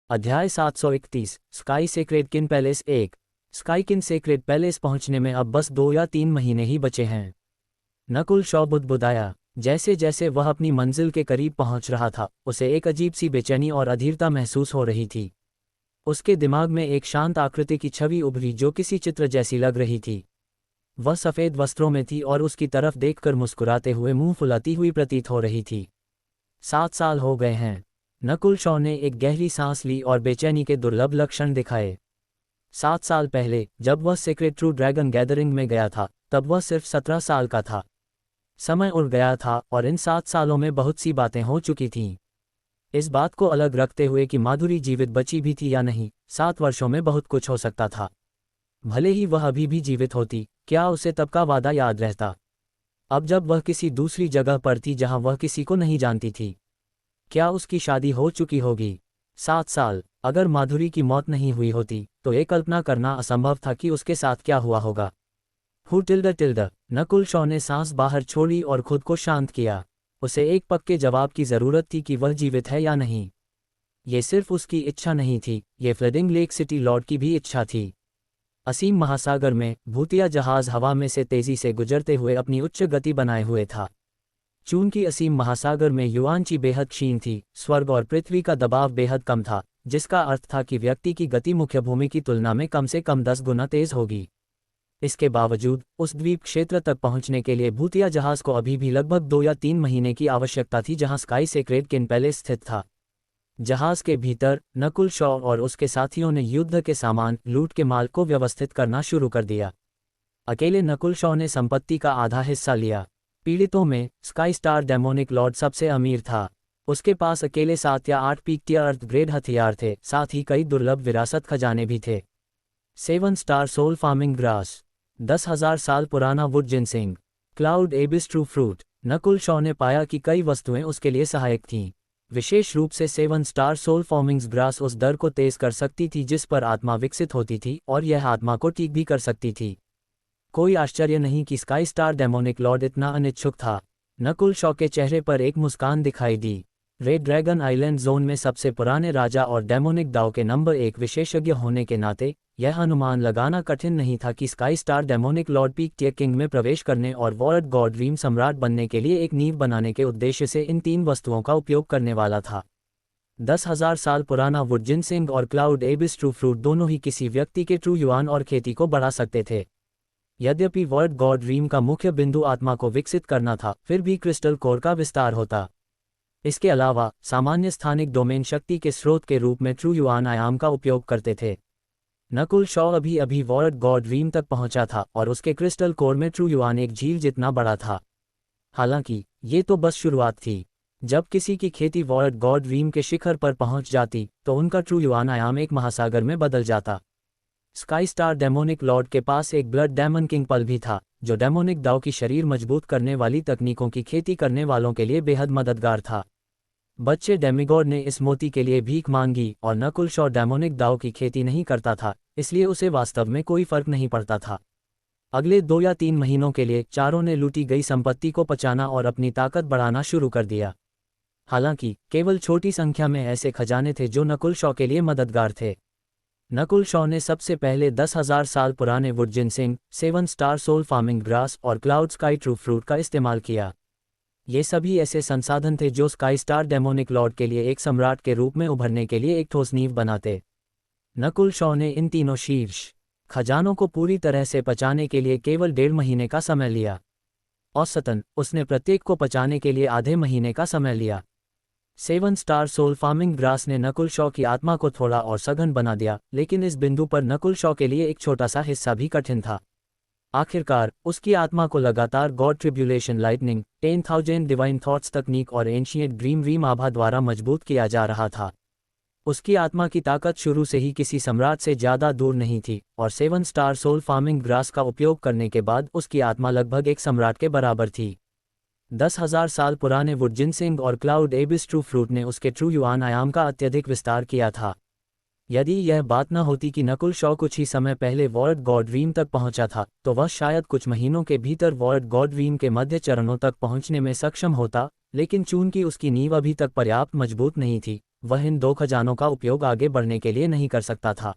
अध्याय 731 sky sacred kin palace 1। Sky किन sacred palace पहुंचने में अब बस 2 या 3 महीने ही बचे हैं। नकुल शॉ बुदबुदाया। जैसे जैसे वह अपनी मंजिल के करीब पहुंच रहा था, उसे एक अजीब सी बेचैनी और अधीरता महसूस हो रही थी। उसके दिमाग में एक शांत आकृति की छवि उभरी जो किसी चित्र जैसी लग रही थी। वह सफ़ेद वस्त्रों में थी और उसकी तरफ देखकर मुस्कुराते हुए मुंह फुलाती हुई प्रतीत हो रही थी। 7 साल हो गए हैं। नकुल शॉ ने एक गहरी सांस ली और बेचैनी के दुर्लभ लक्षण दिखाए। 7 साल पहले जब वह सीक्रेट ट्रू ड्रैगन गैदरिंग में गया था, तब वह सिर्फ 17 साल का था। समय उड़ गया था और इन 7 सालों में बहुत सी बातें हो चुकी थीं। इस बात को अलग रखते हुए कि माधुरी जीवित बची भी थी या नहीं, 7 वर्षों में बहुत कुछ हो सकता था। भले ही वह अभी भी जीवित होती, क्या उसे तब का वादा याद रहता? अब जब वह किसी दूसरी जगह पर थी जहां वह किसी को नहीं जानती थी, क्या उसकी शादी हो चुकी होगी? 7 साल। अगर माधुरी की मौत नहीं हुई होती तो ये कल्पना करना असंभव था कि उसके साथ क्या हुआ होगा। टिल्ड। नकुल शॉ ने सांस बाहर छोड़ी और खुद को शांत किया। उसे एक पक्के जवाब की जरूरत थी कि वह जीवित है या नहीं। ये सिर्फ उसकी इच्छा नहीं थी, ये फ्लडिंग लेक सिटी लॉर्ड की भी इच्छा थी। असीम महासागर में भूतिया जहाज हवा में से तेजी से गुजरते हुए अपनी उच्च गति बनाए हुए था। चूंकि असीम महासागर में युआनची बेहद क्षीण थी, स्वर्ग और पृथ्वी का दबाव बेहद कम था, जिसका अर्थ था कि व्यक्ति की गति मुख्य भूमि की तुलना में कम से कम 10 गुना तेज होगी। इसके बावजूद उस द्वीप क्षेत्र तक पहुंचने के लिए भूतिया जहाज को अभी भी लगभग 2 या 3 महीने की आवश्यकता थी जहां स्काई सेक्रेड किन पैलेस स्थित था। जहाज के भीतर नकुल शॉ और उसके साथियों ने युद्ध के सामान लूट के माल को व्यवस्थित करना शुरू कर दिया। अकेले नकुल शॉ ने संपत्ति का आधा हिस्सा लिया। पीड़ितों में स्काई स्टार डेमोनिक लॉर्ड सबसे अमीर था। उसके पास अकेले 7 या 8 पीक टियर अर्थ ग्रेड हथियार थे, साथ ही कई दुर्लभ विरासत खजाने भी थे। 7 स्टार सोल फार्मिंग ग्रास, 10,000 साल पुराना would ginseng, cloud एबिस true fruit. Nakul Shaw ने पाया कि कई वस्तुएं उसके लिए सहायक थीं। विशेष रूप से 7 स्टार सोल फार्मिंग ग्रास उस दर को तेज कर सकती थी जिस पर आत्मा विकसित होती थी, और यह आत्मा को ठीक भी कर सकती थी। कोई आश्चर्य नहीं कि स्काई स्टार डेमोनिक लॉर्ड इतना अनिच्छुक था। नकुल शॉ के चेहरे पर एक मुस्कान दिखाई दी। रेड ड्रैगन आइलैंड जोन में सबसे पुराने राजा और डेमोनिक दाव के नंबर 1 विशेषज्ञ होने के नाते यह अनुमान लगाना कठिन नहीं था कि sky star demonic lord peak tier king में प्रवेश करने और वॉर्ड गॉड ड्रीम सम्राट बनने के लिए एक नींव बनाने के उद्देश्य से इन 3 वस्तुओं का उपयोग करने वाला था। 10,000 साल पुराना वुड जिनसिंग और क्लाउड एबिस ट्रू फ्रूट दोनों ही किसी व्यक्ति के ट्रू युआन और खेती को बढ़ा सकते थे। यद्यपि वर्ड गॉड ड्रीम का मुख्य बिंदु आत्मा को विकसित करना था, फिर भी क्रिस्टल कोर का विस्तार होता। इसके अलावा सामान्य स्थानिक डोमेन शक्ति के स्रोत के रूप में ट्रू युआन आयाम का उपयोग करते थे। नकुल शॉ अभी अभी वर्ड गॉड ड्रीम तक पहुंचा था और उसके क्रिस्टल कोर में ट्रू युआन एक झील जितना बड़ा था। हालांकि ये तो बस शुरुआत थी। जब किसी की खेती वर्ड गॉड ड्रीम के शिखर पर पहुंच जाती तो उनका ट्रू युआन आयाम एक महासागर में बदल जाता। स्काई स्टार डेमोनिक लॉर्ड के पास एक ब्लड डेमन किंग पल भी था, जो डेमोनिक दाव की शरीर मजबूत करने वाली तकनीकों की खेती करने वालों के लिए बेहद मददगार था। बच्चे डेमिगॉड ने इस मोती के लिए भीख मांगी और नकुल शॉ डेमोनिक दाव की खेती नहीं करता था, इसलिए उसे वास्तव में कोई फर्क नहीं पड़ता था। अगले 2 या 3 महीनों के लिए चारों ने लूटी गई संपत्ति को पचाना और अपनी ताकत बढ़ाना शुरू कर दिया। हालांकि केवल छोटी संख्या में ऐसे खजाने थे जो नकुल शॉ के लिए मददगार थे। नकुल शॉ ने सबसे पहले 10,000 साल पुराने wood ginseng, 7 star soul farming grass और क्लाउड स्काई ट्रू फ्रूट का इस्तेमाल किया। ये सभी ऐसे संसाधन थे जो स्काई स्टार डेमोनिक लॉर्ड के लिए एक सम्राट के रूप में उभरने के लिए एक ठोस नींव बनाते। नकुल शॉ ने इन तीनों शीर्ष खजानों को पूरी तरह से पचाने के लिए केवल 1.5 महीने का समय लिया। औसतन उसने प्रत्येक को पचाने के लिए आधे महीने का समय लिया। 7 स्टार सोल फार्मिंग ग्रास ने नकुल शॉ की आत्मा को थोड़ा और सघन बना दिया, लेकिन इस बिंदु पर नकुल शॉ के लिए एक छोटा सा हिस्सा भी कठिन था। आखिरकार उसकी आत्मा को लगातार God tribulation lightning, 10,000 divine thoughts तकनीक और एंशिएंट ड्रीम रीम आभा द्वारा मजबूत किया जा रहा था। उसकी आत्मा की ताकत शुरू से ही किसी सम्राट से ज़्यादा दूर नहीं थी, और 7 स्टार सोल फार्मिंग ग्रास का उपयोग करने के बाद उसकी आत्मा लगभग एक सम्राट के बराबर थी। 10,000 साल पुराने वुड जिनसिंग और क्लाउड एबिस ट्रू फ्रूट ने उसके ट्रू युआन आयाम का अत्यधिक विस्तार किया था। यदि यह बात न होती कि नकुल शॉ कुछ ही समय पहले वर्ड गॉड ड्रीम तक पहुंचा था, तो वह शायद कुछ महीनों के भीतर वर्ड गॉड ड्रीम के मध्य चरणों तक पहुंचने में सक्षम होता, लेकिन चूंकि उसकी नींव अभी तक पर्याप्त मजबूत नहीं थी, वह इन दो खजानों का उपयोग आगे बढ़ने के लिए नहीं कर सकता था।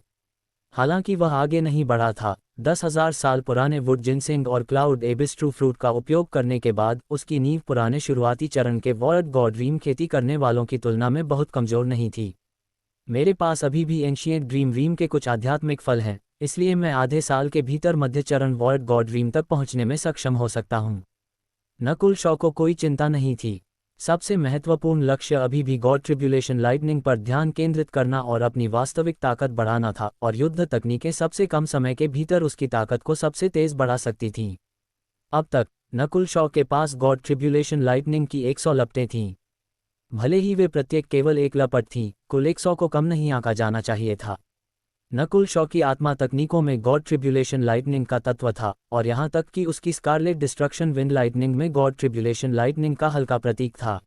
हालांकि वह आगे नहीं बढ़ा था। 10,000 साल पुराने वुड जिनसिंग और क्लाउड एबिस ट्रू फ्रूट का उपयोग करने के बाद उसकी नींव पुराने शुरुआती चरण के वॉर्ड गॉड खेती करने वालों की तुलना में बहुत कमज़ोर नहीं थी। मेरे पास अभी भी एंशिएंट ड्रीम के कुछ आध्यात्मिक फल हैं, इसलिए मैं आधे साल के भीतर मध्य चरण वॉर्ड गॉड तक पहुंचने में सक्षम हो सकता हूं। नकुल शॉ को कोई चिंता नहीं थी। सबसे महत्वपूर्ण लक्ष्य अभी भी गॉड ट्रिब्यूलेशन लाइटनिंग पर ध्यान केंद्रित करना और अपनी वास्तविक ताकत बढ़ाना था, और युद्ध तकनीकें सबसे कम समय के भीतर उसकी ताकत को सबसे तेज बढ़ा सकती थीं। अब तक नकुल शॉ के पास गॉड ट्रिब्यूलेशन लाइटनिंग की 100 लपटें थीं। भले ही वे प्रत्येक केवल एक लपट थीं, कुल 100 को कम नहीं आंका जाना चाहिए था। नकुल शॉ की आत्मा तकनीकों में गॉड ट्रिब्यूलेशन लाइटनिंग का तत्व था, और यहाँ तक कि उसकी स्कारलेट डिस्ट्रक्शन विंड लाइटनिंग में गॉड ट्रिब्यूलेशन लाइटनिंग का हल्का प्रतीक था।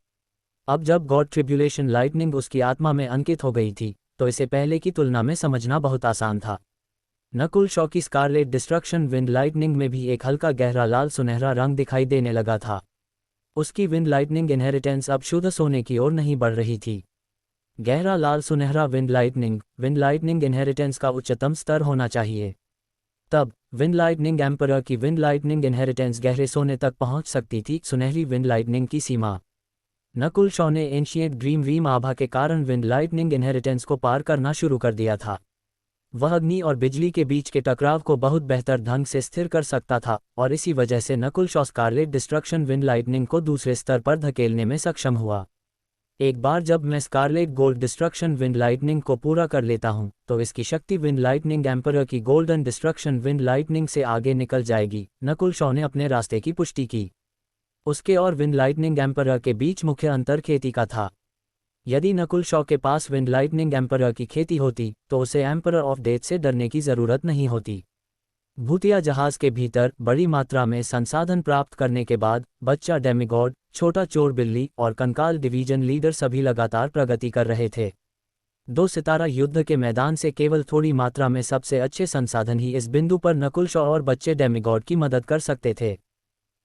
अब जब गॉड ट्रिब्यूलेशन लाइटनिंग उसकी आत्मा में अंकित हो गई थी, तो इसे पहले की तुलना में समझना बहुत आसान था। नकुल शॉ की स्कारलेट डिस्ट्रक्शन विंड लाइटनिंग में भी एक हल्का गहरा लाल सुनहरा रंग दिखाई देने लगा था। उसकी विंड लाइटनिंग इनहेरिटेंस अब शुद्ध सोने की ओर नहीं बढ़ रही थी। गहरा लाल सुनहरा विंड लाइटनिंग इनहेरिटेंस का उच्चतम स्तर होना चाहिए। तब विंड लाइटनिंग एम्परर की विंड लाइटनिंग इनहेरिटेंस गहरे सोने तक पहुंच सकती थी, सुनहरी विंड लाइटनिंग की सीमा। नकुल शॉ ने एंशिएंट ड्रीम आभा के कारण विंड लाइटनिंग इनहेरिटेंस को पार करना शुरू कर दिया था। वह अग्नि और बिजली के बीच के टकराव को बहुत बेहतर ढंग से स्थिर कर सकता था, और इसी वजह से Nakul Shaw scarlet destruction wind lightning को दूसरे स्तर पर धकेलने में सक्षम हुआ। एक बार जब मैं scarlet gold destruction wind lightning को पूरा कर लेता हूं, तो इसकी शक्ति विंड लाइटनिंग एम्परर की गोल्डन डिस्ट्रक्शन विंड लाइटनिंग से आगे निकल जाएगी। नकुल शॉ ने अपने रास्ते की पुष्टि की। उसके और विंड लाइटनिंग एम्परर के बीच मुख्य अंतर खेती का था। यदि नकुल शॉ के पास विंड लाइटनिंग एम्परर की खेती होती, तो उसे एम्परर ऑफ डेथ से डरने की जरूरत नहीं होती। भूतिया जहाज के भीतर बड़ी मात्रा में संसाधन प्राप्त करने के बाद बच्चा डेमिगॉड, छोटा चोर बिल्ली और कंकाल डिवीजन लीडर सभी लगातार प्रगति कर रहे थे। 2 सितारा युद्ध के मैदान से केवल थोड़ी मात्रा में सबसे अच्छे संसाधन ही इस बिंदु पर नकुल शॉ और बच्चे डेमिगॉड की मदद कर सकते थे।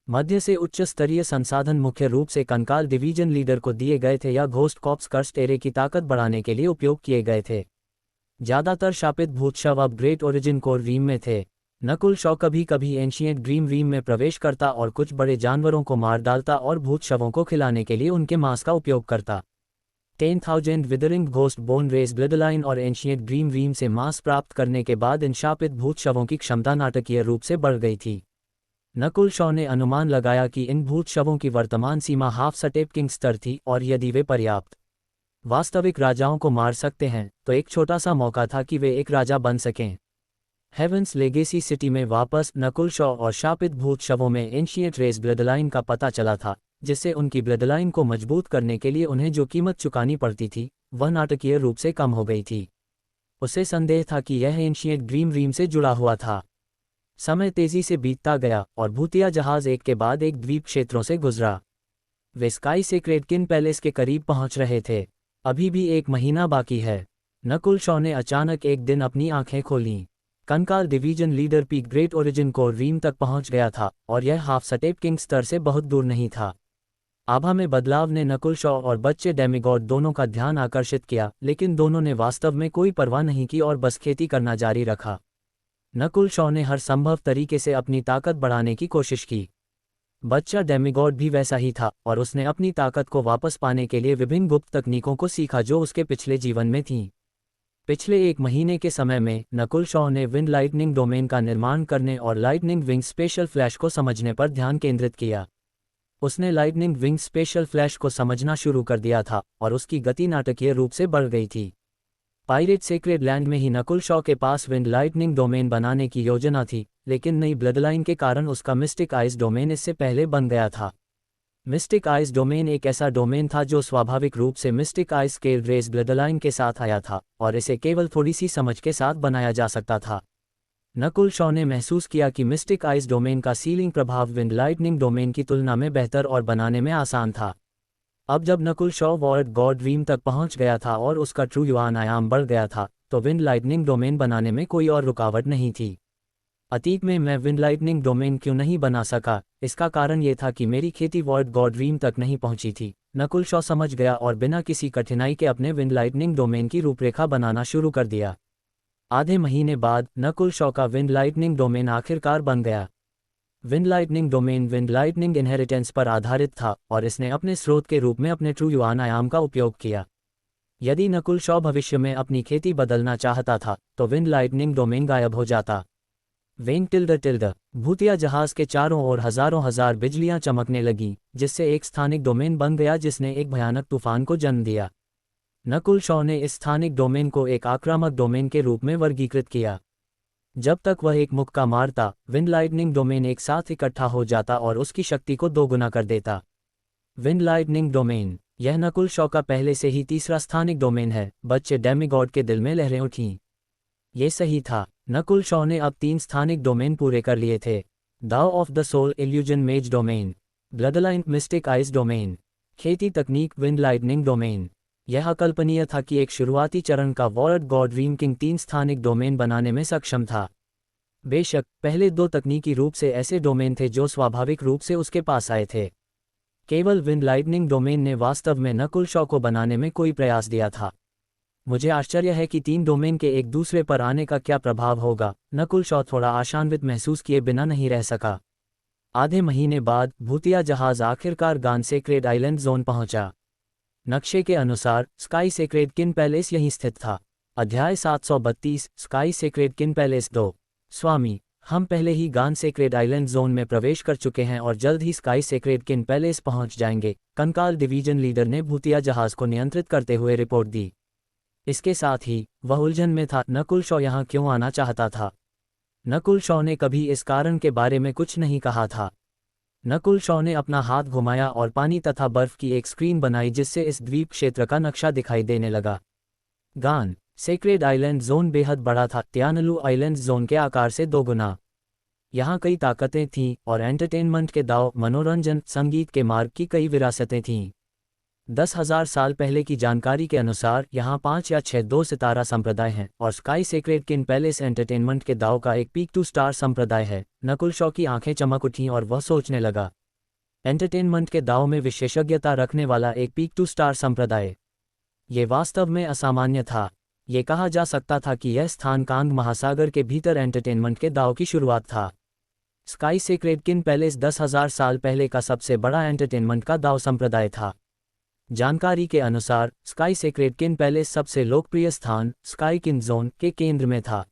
मध्य से उच्च स्तरीय संसाधन मुख्य रूप से कंकाल डिवीजन लीडर को दिए गए थे या घोस्ट कॉप्स कर्स्ट एरे की ताकत बढ़ाने के लिए उपयोग किए गए थे। ज्यादातर शापित भूत शव अब ग्रेट ओरिजिन कोर रीम में थे। नकुल शॉ कभी कभी एंशिएंट ड्रीम में प्रवेश करता और कुछ बड़े जानवरों को मार डालता और भूत शवों को खिलाने के लिए उनके मांस का उपयोग करता। 10,000 withering ghost bone race bloodline और एंशिएंट ड्रीम से मांस प्राप्त करने के बाद इन शापित भूत शवों की क्षमता नाटकीय रूप से बढ़ गई थी। नकुल शॉ ने अनुमान लगाया कि इन भूत शवों की वर्तमान सीमा हाफ सटेप किंग स्तर थी, और यदि वे पर्याप्त वास्तविक राजाओं को मार सकते हैं, तो एक छोटा सा मौका था कि वे एक राजा बन सकें। हेवेंस लेगेसी सिटी में वापस नकुल शॉ और शापित भूत शवों में एंशिएंट रेस ब्लडलाइन का पता चला था, जिससे उनकी ब्लडलाइन को मजबूत करने के लिए उन्हें जो कीमत चुकानी पड़ती थी, वह नाटकीय रूप से कम हो गई थी। उसे संदेह था कि यह एंशिएंट ड्रीम से जुड़ा हुआ था। समय तेजी से बीतता गया और भूतिया जहाज एक के बाद एक द्वीप क्षेत्रों से गुजरा। वे स्काई सेक्रेड किन पैलेस के करीब पहुंच रहे थे। अभी भी 1 महीना बाकी है। नकुल शॉ ने अचानक एक दिन अपनी आंखें खोलीं। कंकाल division leader peak great origin core realm तक पहुंच गया था, और यह हाफ सटेप किंग स्तर से बहुत दूर नहीं था। आभा में बदलाव ने नकुल शॉ और बच्चे डेमिगॉड दोनों का ध्यान आकर्षित किया, लेकिन दोनों ने वास्तव में कोई परवाह नहीं की और बस खेती करना जारी रखा। नकुल शॉ ने हर संभव तरीके से अपनी ताकत बढ़ाने की कोशिश की। बच्चा डेमिगॉड भी वैसा ही था, और उसने अपनी ताकत को वापस पाने के लिए विभिन्न गुप्त तकनीकों को सीखा जो उसके पिछले जीवन में थीं। पिछले 1 महीने के समय में नकुल शॉ ने विंड लाइटनिंग डोमेन का निर्माण करने और लाइटनिंग विंग स्पेशल फ्लैश को समझने पर ध्यान केंद्रित किया। उसने लाइटनिंग विंग स्पेशल फ्लैश को समझना शुरू कर दिया था, और उसकी गति नाटकीय रूप से बढ़ गई थी। पायरेट सेक्रेड लैंड में ही नकुल शॉ के पास विंड लाइटनिंग डोमेन बनाने की योजना थी, लेकिन नई ब्लडलाइन के कारण उसका मिस्टिक आइस डोमेन इससे पहले बन गया था। मिस्टिक आइस डोमेन एक ऐसा डोमेन था जो स्वाभाविक रूप से mystic ice scale race bloodline के साथ आया था, और इसे केवल थोड़ी सी समझ के साथ बनाया जा सकता था। नकुल शॉ ने महसूस किया कि मिस्टिक आइस डोमेन का सीलिंग प्रभाव विंड लाइटनिंग डोमेन की तुलना में बेहतर और बनाने में आसान था। अब जब नकुल शॉ वॉर्ड गॉड रीम तक पहुंच गया था और उसका ट्रू युआन आयाम बढ़ गया था, तो विंड लाइटनिंग डोमेन बनाने में कोई और रुकावट नहीं थी। अतीत में मैं विंड लाइटनिंग डोमेन क्यों नहीं बना सका, इसका कारण ये था कि मेरी खेती वॉर्ड गॉड रीम तक नहीं पहुंची थी, नकुल शॉ समझ गया और बिना किसी कठिनाई के अपने विंड लाइटनिंग डोमेन की रूपरेखा बनाना शुरू कर दिया। आधे महीने बाद नकुल शॉ का विंड लाइटनिंग डोमेन आखिरकार बन गया। Wind lightning domain wind lightning inheritance पर आधारित था और इसने अपने स्रोत के रूप में अपने ट्रू युआन आयाम का उपयोग किया। यदि नकुल शॉ भविष्य में अपनी खेती बदलना चाहता था तो विंड लाइटनिंग डोमेन गायब हो जाता। वेंग टिल्ड भूतिया जहाज के चारों ओर हजारों हजार बिजलियां चमकने लगीं, जिससे एक स्थानिक डोमेन बन गया जिसने एक भयानक तूफान को जन्म दिया। नकुल शॉ ने इस स्थानिक डोमेन को एक आक्रामक डोमेन के रूप में वर्गीकृत किया। जब तक वह एक मुक्का मारता, विंड लाइटनिंग डोमेन एक साथ इकट्ठा हो जाता और उसकी शक्ति को दोगुना कर देता। विंड लाइटनिंग डोमेन, यह नकुल शॉ का पहले से ही तीसरा स्थानिक डोमेन है। बच्चे डेमिगॉड के दिल में लहरें उठीं। ये सही था, नकुल शॉ ने अब 3 स्थानिक डोमेन पूरे कर लिए थे। दाव ऑफ द सोल इल्यूजन मेज domain, bloodline mistake ice domain, खेती तकनीक विंड लाइटनिंग डोमेन। यह अकल्पनीय था कि एक शुरुआती चरण का वॉर्ड गॉड ड्रीम किंग 3 स्थानिक डोमेन बनाने में सक्षम था। बेशक पहले 2 तकनीकी रूप से ऐसे डोमेन थे जो स्वाभाविक रूप से उसके पास आए थे। केवल विंड लाइटनिंग डोमेन ने वास्तव में नकुल शॉ को बनाने में कोई प्रयास दिया था। मुझे आश्चर्य है कि 3 डोमेन के एक दूसरे पर आने का क्या प्रभाव होगा। नकुल शॉ थोड़ा आशान्वित महसूस किए बिना नहीं रह सका। आधे महीने बाद भूतिया जहाज आखिरकार गान सेक्रेड आइलैंड जोन पहुंचा। नक्शे के अनुसार स्काई सेक्रेड किन पैलेस यहीं स्थित था। अध्याय 732 स्काई सेक्रेड किन पैलेस 2। स्वामी, हम पहले ही गान सेक्रेड आइलैंड जोन में प्रवेश कर चुके हैं और जल्द ही स्काई सेक्रेड किन पैलेस पहुंच जाएंगे, कंकाल डिवीजन लीडर ने भूतिया जहाज को नियंत्रित करते हुए रिपोर्ट दी। इसके साथ ही वह उलझन में था, नकुल शॉ यहाँ क्यों आना चाहता था। नकुल शॉ ने कभी इस कारण के बारे में कुछ नहीं कहा था। नकुल शॉ ने अपना हाथ घुमाया और पानी तथा बर्फ की एक स्क्रीन बनाई जिससे इस द्वीप क्षेत्र का नक्शा दिखाई देने लगा। गान सेक्रेड आइलैंड जोन बेहद बड़ा था, त्यानलू आइलैंड जोन के आकार से 2 गुना। यहाँ कई ताकतें थीं और एंटरटेनमेंट के दाव, मनोरंजन, संगीत के मार्ग की कई विरासतें थीं। 10,000 साल पहले की जानकारी के अनुसार यहाँ 5 या 6 2 सितारा संप्रदाय हैं और sky sacred kin palace entertainment के दाव का एक पीक 2 स्टार संप्रदाय है। नकुल शॉ की आंखें चमक उठीं और वह सोचने लगा, एंटरटेनमेंट के दाव में विशेषज्ञता रखने वाला एक पीक 2 स्टार संप्रदाय। ये वास्तव में असामान्य था। ये कहा जा सकता था कि यह स्थान कांग महासागर के भीतर एंटरटेनमेंट के दाव की शुरुआत था। स्काई सेक्रेड किन पैलेस 10,000 साल पहले का सबसे बड़ा एंटरटेनमेंट का दाव संप्रदाय था। जानकारी के अनुसार स्काई सेक्रेड किन पैलेस सबसे लोकप्रिय स्थान स्काई किन जोन के केंद्र में था।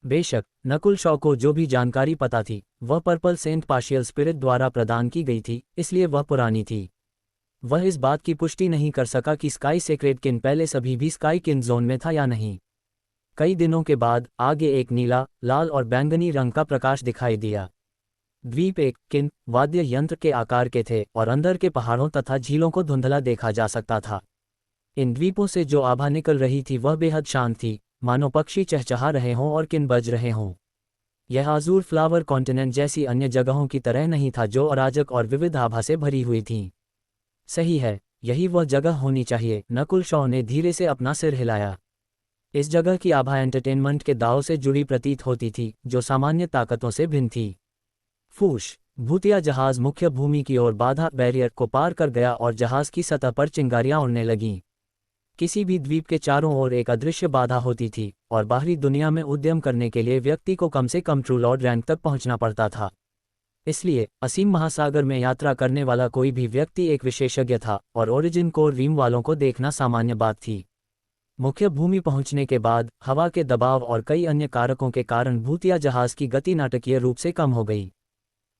बेशक नकुल शॉ को जो भी जानकारी पता थी वह पर्पल सेंट पार्शियल स्पिरिट द्वारा प्रदान की गई थी, इसलिए वह पुरानी थी। वह इस बात की पुष्टि नहीं कर सका कि स्काई सेक्रेड किन पैलेस अभी भी स्काई किन जोन में था या नहीं। कई दिनों के बाद आगे एक नीला, लाल और बैंगनी रंग का प्रकाश दिखाई दिया। द्वीप एक किन वाद्य यंत्र के आकार के थे और अंदर के पहाड़ों तथा झीलों को धुंधला देखा जा सकता था। इन द्वीपों से जो आभा निकल रही थी वह बेहद शांत थी, मानो पक्षी चहचहा रहे हों और किन बज रहे हों। यह आजूर फ्लावर कॉन्टिनेंट जैसी अन्य जगहों की तरह नहीं था जो अराजक और विविध आभा से भरी हुई थीं। सही है, यही वह जगह होनी चाहिए। नकुल शॉ ने धीरे से अपना सिर हिलाया। इस जगह की आभा एंटरटेनमेंट के दाव से जुड़ी प्रतीत होती थी, जो सामान्य ताकतों से भिन्न थी। फूश, भूतिया जहाज मुख्य भूमि की ओर बाधा बैरियर को पार कर गया और जहाज की सतह पर चिंगारियां उड़ने लगीं। किसी भी द्वीप के चारों ओर एक अदृश्य बाधा होती थी और बाहरी दुनिया में उद्यम करने के लिए व्यक्ति को कम से कम ट्रू लॉर्ड रैंक तक पहुंचना पड़ता था। इसलिए असीम महासागर में यात्रा करने वाला कोई भी व्यक्ति एक विशेषज्ञ था और ओरिजिन कोर रीम वालों को देखना सामान्य बात थी। मुख्य भूमि पहुंचने के बाद हवा के दबाव और कई अन्य कारकों के कारण भूतिया जहाज की गति नाटकीय रूप से कम हो गई।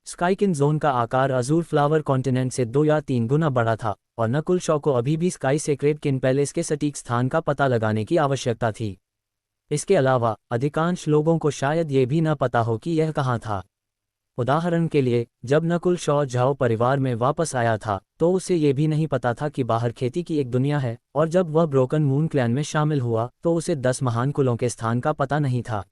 स्काई किन जोन का आकार अजूर फ्लावर कॉन्टिनेंट से 2 या 3 गुना बड़ा था और नकुल शॉ को अभी भी स्काई सेक्रेड किन पैलेस के सटीक स्थान का पता लगाने की आवश्यकता थी। इसके अलावा अधिकांश लोगों को शायद ये भी न पता हो कि यह कहाँ था। उदाहरण के लिए, जब नकुल शॉ झाओ परिवार में वापस आया था तो उसे ये भी नहीं पता था कि बाहर खेती की एक दुनिया है, और जब वह ब्रोकन मून क्लैन में शामिल हुआ तो उसे 10 महान कुलों के स्थान का पता नहीं था।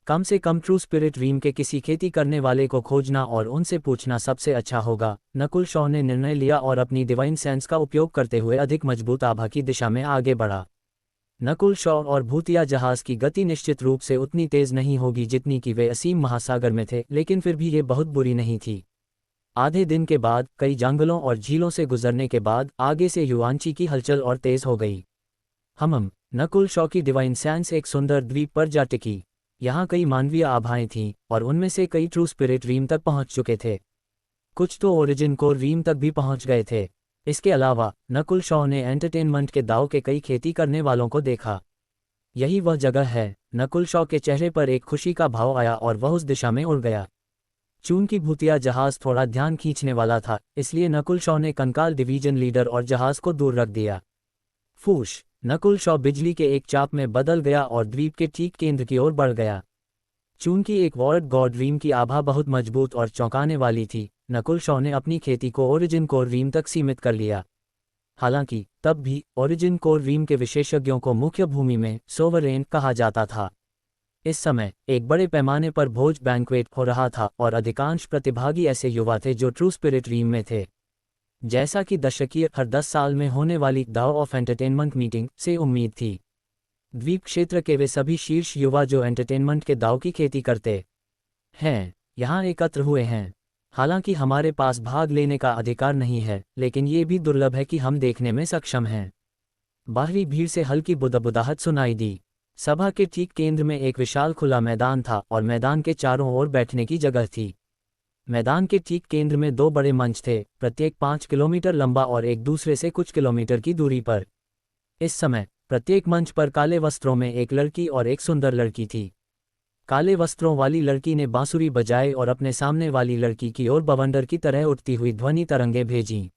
कम से कम ट्रू स्पिरिट रीम के किसी खेती करने वाले को खोजना और उनसे पूछना सबसे अच्छा होगा। नकुल शॉ ने निर्णय लिया और अपनी डिवाइन सेंस का उपयोग करते हुए अधिक मजबूत आभा की दिशा में आगे बढ़ा। नकुल शॉ और भूतिया जहाज की गति निश्चित रूप से उतनी तेज नहीं होगी जितनी कि वे असीम महासागर में थे, लेकिन फिर भी ये बहुत बुरी नहीं थी। आधे दिन के बाद, कई जंगलों और झीलों से गुजरने के बाद, आगे से युआनची की हलचल और तेज हो गई। नकुल शॉ की डिवाइन सैंस एक सुंदर द्वीप पर जा टिकी। यहाँ कई मानवीय आभाएं थीं, और उनमें से कई ट्रू स्पिरिट रीम तक पहुंच चुके थे। कुछ तो ओरिजिन कोर रीम तक भी पहुंच गए थे। इसके अलावा नकुल शॉ ने एंटरटेनमेंट के दाव के कई खेती करने वालों को देखा। यही वह जगह है। नकुल शॉ के चेहरे पर एक खुशी का भाव आया और वह उस दिशा में उड़ गया। चूंकि भूतिया जहाज थोड़ा ध्यान खींचने वाला था, इसलिए नकुल शॉ ने कंकाल डिवीजन लीडर और जहाज को दूर रख दिया। फूश! नकुल शॉ बिजली के एक चाप में बदल गया और द्वीप के ठीक केंद्र की ओर बढ़ गया। चूंकि एक वॉर्ड गॉड रीम की आभा बहुत मजबूत और चौंकाने वाली थी, नकुल शॉ ने अपनी खेती को ओरिजिन कोर रीम तक सीमित कर लिया। हालांकि तब भी ओरिजिन कोर रीम के विशेषज्ञों को मुख्य भूमि में सोवरेन कहा जाता था। इस समय एक बड़े पैमाने पर भोज बैंक्वेट हो रहा था और अधिकांश प्रतिभागी ऐसे युवा थे जो ट्रू स्पिरिट रीम में थे। जैसा कि दशकीय हर 10 साल में होने वाली दाव ऑफ एंटरटेनमेंट मीटिंग से उम्मीद थी। द्वीप क्षेत्र के वे सभी शीर्ष युवा जो एंटरटेनमेंट के दाव की खेती करते हैं, यहाँ एकत्र हुए हैं। हालांकि हमारे पास भाग लेने का अधिकार नहीं है, लेकिन ये भी दुर्लभ है कि हम देखने में सक्षम हैं। बाहरी भीड़ से हल्की बुदबुदाहट सुनाई दी। सभा के ठीक केंद्र में एक विशाल खुला मैदान था और मैदान के चारों ओर बैठने की जगह थी। मैदान के ठीक केंद्र में 2 बड़े मंच थे, प्रत्येक 5 किलोमीटर लंबा और एक दूसरे से कुछ किलोमीटर की दूरी पर। इस समय प्रत्येक मंच पर काले वस्त्रों में एक लड़की और एक सुंदर लड़की थी। काले वस्त्रों वाली लड़की ने बांसुरी बजाई और अपने सामने वाली लड़की की ओर बवंडर की तरह उठती हुई ध्वनि तरंगें भेजीं।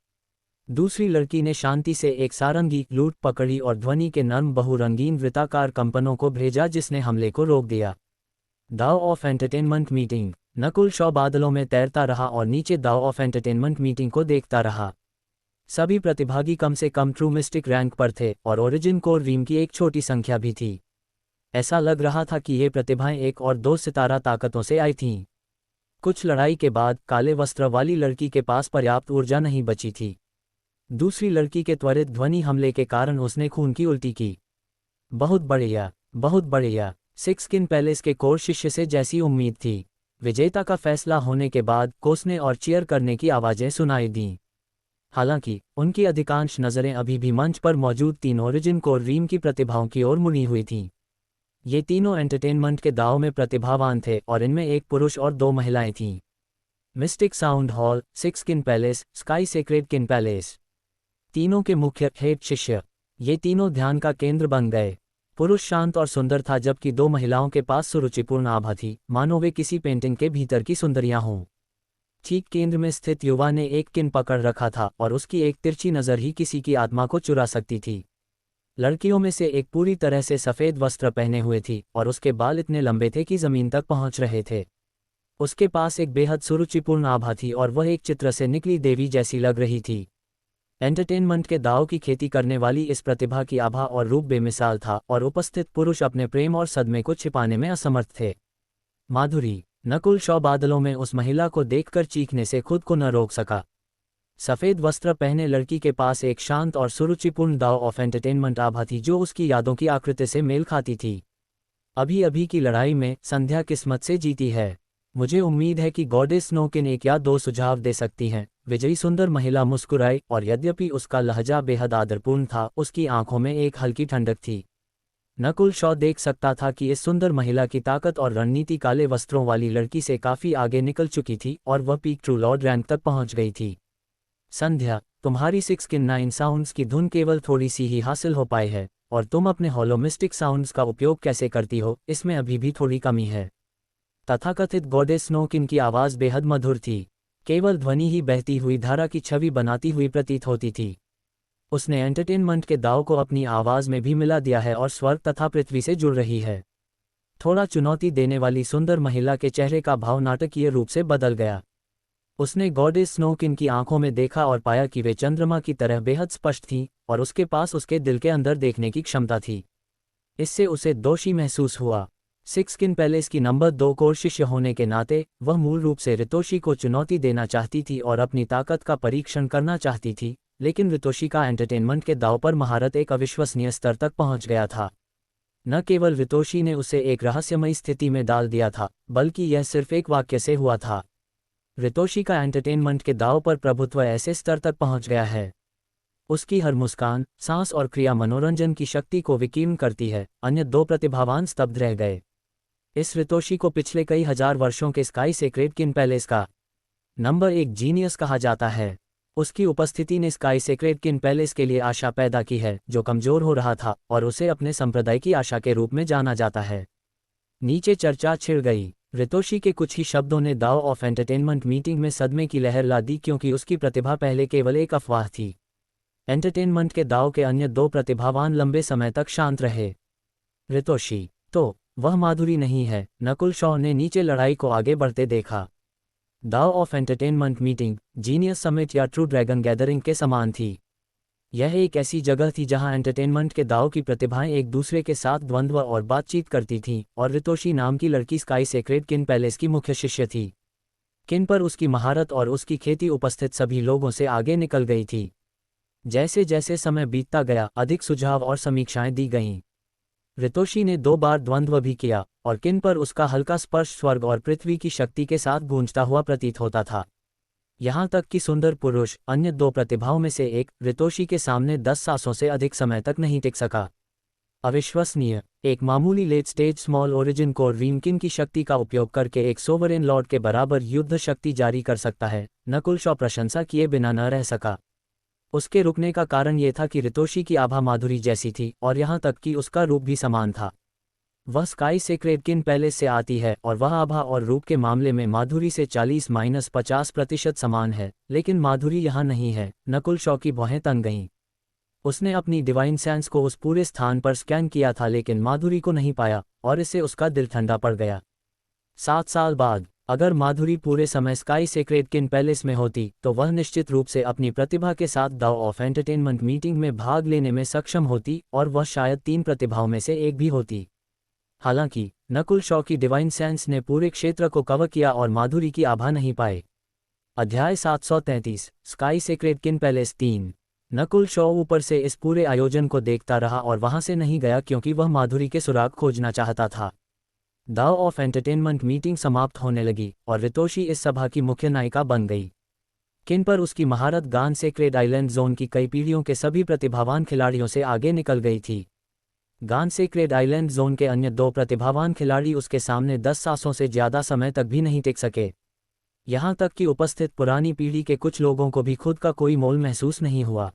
दूसरी लड़की ने शांति से एक सारंगी लूट पकड़ी और ध्वनि के नर्म बहुरंगीन वृत्ताकार कंपनों को भेजा जिसने हमले को रोक दिया। दाव of entertainment meeting. Nakul Shaw बादलों में तैरता रहा और नीचे दाव ऑफ एंटरटेनमेंट मीटिंग को देखता रहा। सभी प्रतिभागी कम से कम ट्रू मिस्टिक रैंक पर थे और ओरिजिन कोर रीम की एक छोटी संख्या भी थी। ऐसा लग रहा था कि ये प्रतिभाएं 1 और 2 सितारा ताकतों से आई थीं। कुछ लड़ाई के बाद काले वस्त्र वाली लड़की के पास पर्याप्त ऊर्जा नहीं बची थी। दूसरी लड़की के त्वरित ध्वनि हमले के कारण उसने खून की उल्टी की। बहुत बढ़िया, बहुत बढ़िया। सिक्सकिन पैलेस के कोर शिष्य से जैसी उम्मीद थी। विजेता का फैसला होने के बाद कोसने और चीयर करने की आवाजें सुनाई दीं। हालांकि उनकी अधिकांश नज़रें अभी भी मंच पर मौजूद 3 ओरिजिन कोर रीम की प्रतिभाओं की ओर मुड़ी हुई थीं। ये तीनों एंटरटेनमेंट के दाव में प्रतिभावान थे और इनमें एक पुरुष और 2 महिलाएं थीं। Mystic sound hall, six kin palace, sky sacred kin palace. तीनों के मुख्य हेड शिष्य ये तीनों ध्यान का केंद्र बन गए। पुरुष शांत और सुंदर था जबकि 2 महिलाओं के पास सुरुचिपूर्ण आभा थी, मानो वे किसी पेंटिंग के भीतर की सुंदरियां हों। ठीक केंद्र में स्थित युवा ने एक किन पकड़ रखा था और उसकी एक तिरछी नज़र ही किसी की आत्मा को चुरा सकती थी। लड़कियों में से एक पूरी तरह से सफ़ेद वस्त्र पहने हुए थी और उसके बाल इतने लंबे थे कि ज़मीन तक पहुंच रहे थे। उसके पास एक बेहद सुरुचिपूर्ण आभा थी और वह एक चित्र से निकली देवी जैसी लग रही थी। एंटरटेनमेंट के दाव की खेती करने वाली इस प्रतिभा की आभा और रूप बेमिसाल था और उपस्थित पुरुष अपने प्रेम और सदमे को छिपाने में असमर्थ थे। माधुरी। नकुल शॉ बादलों में उस महिला को देखकर चीखने से खुद को न रोक सका। सफ़ेद वस्त्र पहने लड़की के पास एक शांत और सुरुचिपूर्ण दाव ऑफ एंटरटेनमेंट आभा थी जो उसकी यादों की आकृति से मेल खाती थी। अभी अभी की लड़ाई में संध्या किस्मत से जीती है। मुझे उम्मीद है कि गॉडेस स्नोकिन 1 या 2 सुझाव दे सकती हैं। विजयी सुंदर महिला मुस्कुराई और यद्यपि उसका लहजा बेहद आदरपूर्ण था, उसकी आंखों में एक हल्की ठंडक थी। नकुल शॉ देख सकता था कि इस सुंदर महिला की ताकत और रणनीति काले वस्त्रों वाली लड़की से काफ़ी आगे निकल चुकी थी और वह पीक ट्रू लॉर्ड रैंक तक पहुंच गई थी। संध्या, तुम्हारी सिक्सकिन 9 साउंड्स की धुन केवल थोड़ी सी ही हासिल हो पाई है और तुम अपने होलोमिस्टिक साउंड्स का उपयोग कैसे करती हो, इसमें अभी भी थोड़ी कमी है। तथाकथित गॉडेस स्नोकिन की आवाज़ बेहद मधुर थी। केवल ध्वनि ही बहती हुई धारा की छवि बनाती हुई प्रतीत होती थी। उसने एंटरटेनमेंट के दाव को अपनी आवाज़ में भी मिला दिया है और स्वर्ग तथा पृथ्वी से जुड़ रही है। थोड़ा चुनौती देने वाली सुंदर महिला के चेहरे का भाव नाटकीय रूप से बदल गया। उसने गॉडेस स्नोकिन की आंखों में देखा और पाया कि वे चंद्रमा की तरह बेहद स्पष्ट थीं और उसके पास उसके दिल के अंदर देखने की क्षमता थी। इससे उसे दोषी महसूस हुआ। सिक्सकिन पैलेस की नंबर 2 कोर शिष्य होने के नाते वह मूल रूप से रितोशी को चुनौती देना चाहती थी और अपनी ताकत का परीक्षण करना चाहती थी, लेकिन रितोशी का एंटरटेनमेंट के दाव पर महारत एक अविश्वसनीय स्तर तक पहुंच गया था। न केवल रितोशी ने उसे एक रहस्यमयी स्थिति में डाल दिया था, बल्कि यह सिर्फ एक वाक्य से हुआ था। रितोशी का एंटरटेनमेंट के दांव पर प्रभुत्व ऐसे स्तर तक पहुंच गया है। उसकी हर मुस्कान, सांस और क्रिया मनोरंजन की शक्ति को विकीर्ण करती है। अन्य दो प्रतिभावान स्तब्ध रह गए। इस रितोशी को पिछले कई हजार वर्षों के स्काई सेक्रेड किन पैलेस का नंबर 1 जीनियस कहा जाता है। उसकी उपस्थिति ने स्काई सेक्रेड किन पैलेस के लिए आशा पैदा की है, जो कमजोर हो रहा था और उसे अपने संप्रदाय की आशा के रूप में जाना जाता है। नीचे चर्चा छिड़ गई। रितोशी के कुछ ही शब्दों ने दाव ऑफ एंटरटेनमेंट मीटिंग में सदमे की लहर ला दी, क्योंकि उसकी प्रतिभा पहले केवल एक अफवाह थी। एंटरटेनमेंट के दाव के अन्य दो प्रतिभावान लंबे समय तक शांत रहे। रितोशी तो वह माधुरी नहीं है, नकुल शॉ ने नीचे लड़ाई को आगे बढ़ते देखा। दाव of entertainment meeting genius summit या ट्रू ड्रैगन गैदरिंग के समान थी। यह एक ऐसी जगह थी जहां एंटरटेनमेंट के दाव की प्रतिभाएं एक दूसरे के साथ द्वंद्व और बातचीत करती थीं, और रितोशी नाम की लड़की स्काई सेक्रेड किन पैलेस की मुख्य शिष्य थी। किन पर उसकी महारत और उसकी खेती उपस्थित सभी लोगों से आगे निकल गई थी। जैसे जैसे समय बीतता गया, अधिक सुझाव और समीक्षाएं दी गईं। रितोशी ने 2 बार द्वंद्व भी किया, और किन पर उसका हल्का स्पर्श स्वर्ग और पृथ्वी की शक्ति के साथ गूंजता हुआ प्रतीत होता था। यहाँ तक कि सुंदर पुरुष, अन्य दो प्रतिभाओं में से एक, रितोशी के सामने 10 सांसों से अधिक समय तक नहीं टिक सका। अविश्वसनीय। एक मामूली late stage small origin core realm kin की शक्ति का उपयोग करके एक सोवरेन लॉर्ड के बराबर युद्ध शक्ति जारी कर सकता है, नकुल शॉ प्रशंसा किए बिना न रह सका। उसके रुकने का कारण ये था कि रितोशी की आभा माधुरी जैसी थी, और यहाँ तक कि उसका रूप भी समान था। वह स्काई सेक्रेड किन पैलेस से आती है और वह आभा और रूप के मामले में माधुरी से 40-50% समान है, लेकिन माधुरी यहाँ नहीं है। नकुल शॉ की भौहें तन गईं। उसने अपनी डिवाइन सेंस को उस पूरे स्थान पर स्कैन किया था, लेकिन माधुरी को नहीं पाया, और इससे उसका दिल ठंडा पड़ गया। 7 साल बाद अगर माधुरी पूरे समय स्काई सेक्रेड किन पैलेस में होती, तो वह निश्चित रूप से अपनी प्रतिभा के साथ दाव ऑफ एंटरटेनमेंट मीटिंग में भाग लेने में सक्षम होती, और वह शायद 3 प्रतिभाओं में से एक भी होती। हालांकि नकुल शॉ की डिवाइन सेंस ने पूरे क्षेत्र को कवर किया और माधुरी की आभा नहीं पाए। अध्याय 733 sky sacred kin palace 3। Nakul Shaw ऊपर से इस पूरे आयोजन को देखता रहा और वहां से नहीं गया, क्योंकि वह माधुरी के सुराग खोजना चाहता था। दाव ऑफ एंटरटेनमेंट मीटिंग समाप्त होने लगी और रितोशी इस सभा की मुख्य नायिका बन गई। किन पर उसकी महारत गान सेक्रेड आइलैंड जोन की कई पीढ़ियों के सभी प्रतिभावान खिलाड़ियों से आगे निकल गई थी। गान सेक्रेड आइलैंड जोन के अन्य 2 प्रतिभावान खिलाड़ी उसके सामने 10 सांसों से ज्यादा समय तक भी नहीं टिक सके। यहाँ तक कि उपस्थित पुरानी पीढ़ी के कुछ लोगों को भी खुद का कोई मोल महसूस नहीं हुआ।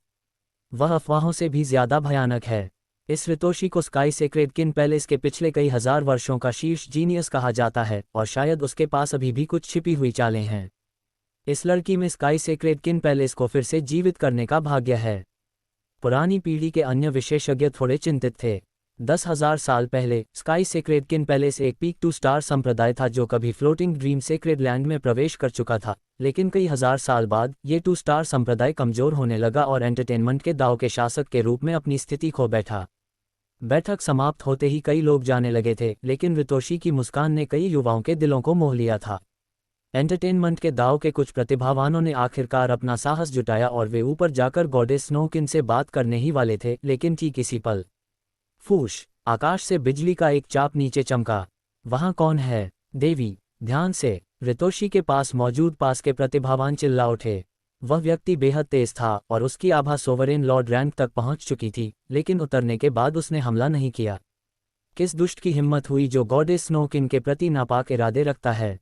वह अफवाहों से भी ज्यादा भयानक है। इस रितोशी को स्काई सेक्रेड किन पैलेस के पिछले कई हजार वर्षों का शीर्ष जीनियस कहा जाता है, और शायद उसके पास अभी भी कुछ छिपी हुई चालें हैं। इस लड़की में स्काई सेक्रेड किन पैलेस को फिर से जीवित करने का भाग्य है। पुरानी पीढ़ी के अन्य विशेषज्ञ थोड़े चिंतित थे। 10,000 साल पहले स्काई सेक्रेड किन पैलेस एक पीक 2 स्टार संप्रदाय था जो कभी फ्लोटिंग ड्रीम सेक्रेड लैंड में प्रवेश कर चुका था, लेकिन कई हजार साल बाद ये 2 स्टार संप्रदाय कमजोर होने लगा और एंटरटेनमेंट के दाव के शासक के रूप में अपनी स्थिति खो बैठा। बैठक समाप्त होते ही कई लोग जाने लगे थे, लेकिन रितोशी की मुस्कान ने कई युवाओं के दिलों को मोह लिया था। एंटरटेनमेंट के दाव के कुछ प्रतिभावानों ने आखिरकार अपना साहस जुटाया और वे ऊपर जाकर गॉडेस स्नोकिन से बात करने ही वाले थे, लेकिन ठीक इसी पल फूश, आकाश से बिजली का एक चाप नीचे चमका। वहां कौन है? देवी, ध्यान से। रितोशी के पास मौजूद पास के प्रतिभावान चिल्ला उठे। वह व्यक्ति बेहद तेज था और उसकी आभा सोवरेन लॉर्ड रैंक तक पहुंच चुकी थी, लेकिन उतरने के बाद उसने हमला नहीं किया। किस दुष्ट की हिम्मत हुई जो गॉडेस स्नोकिन के प्रति नापाक इरादे रखता है?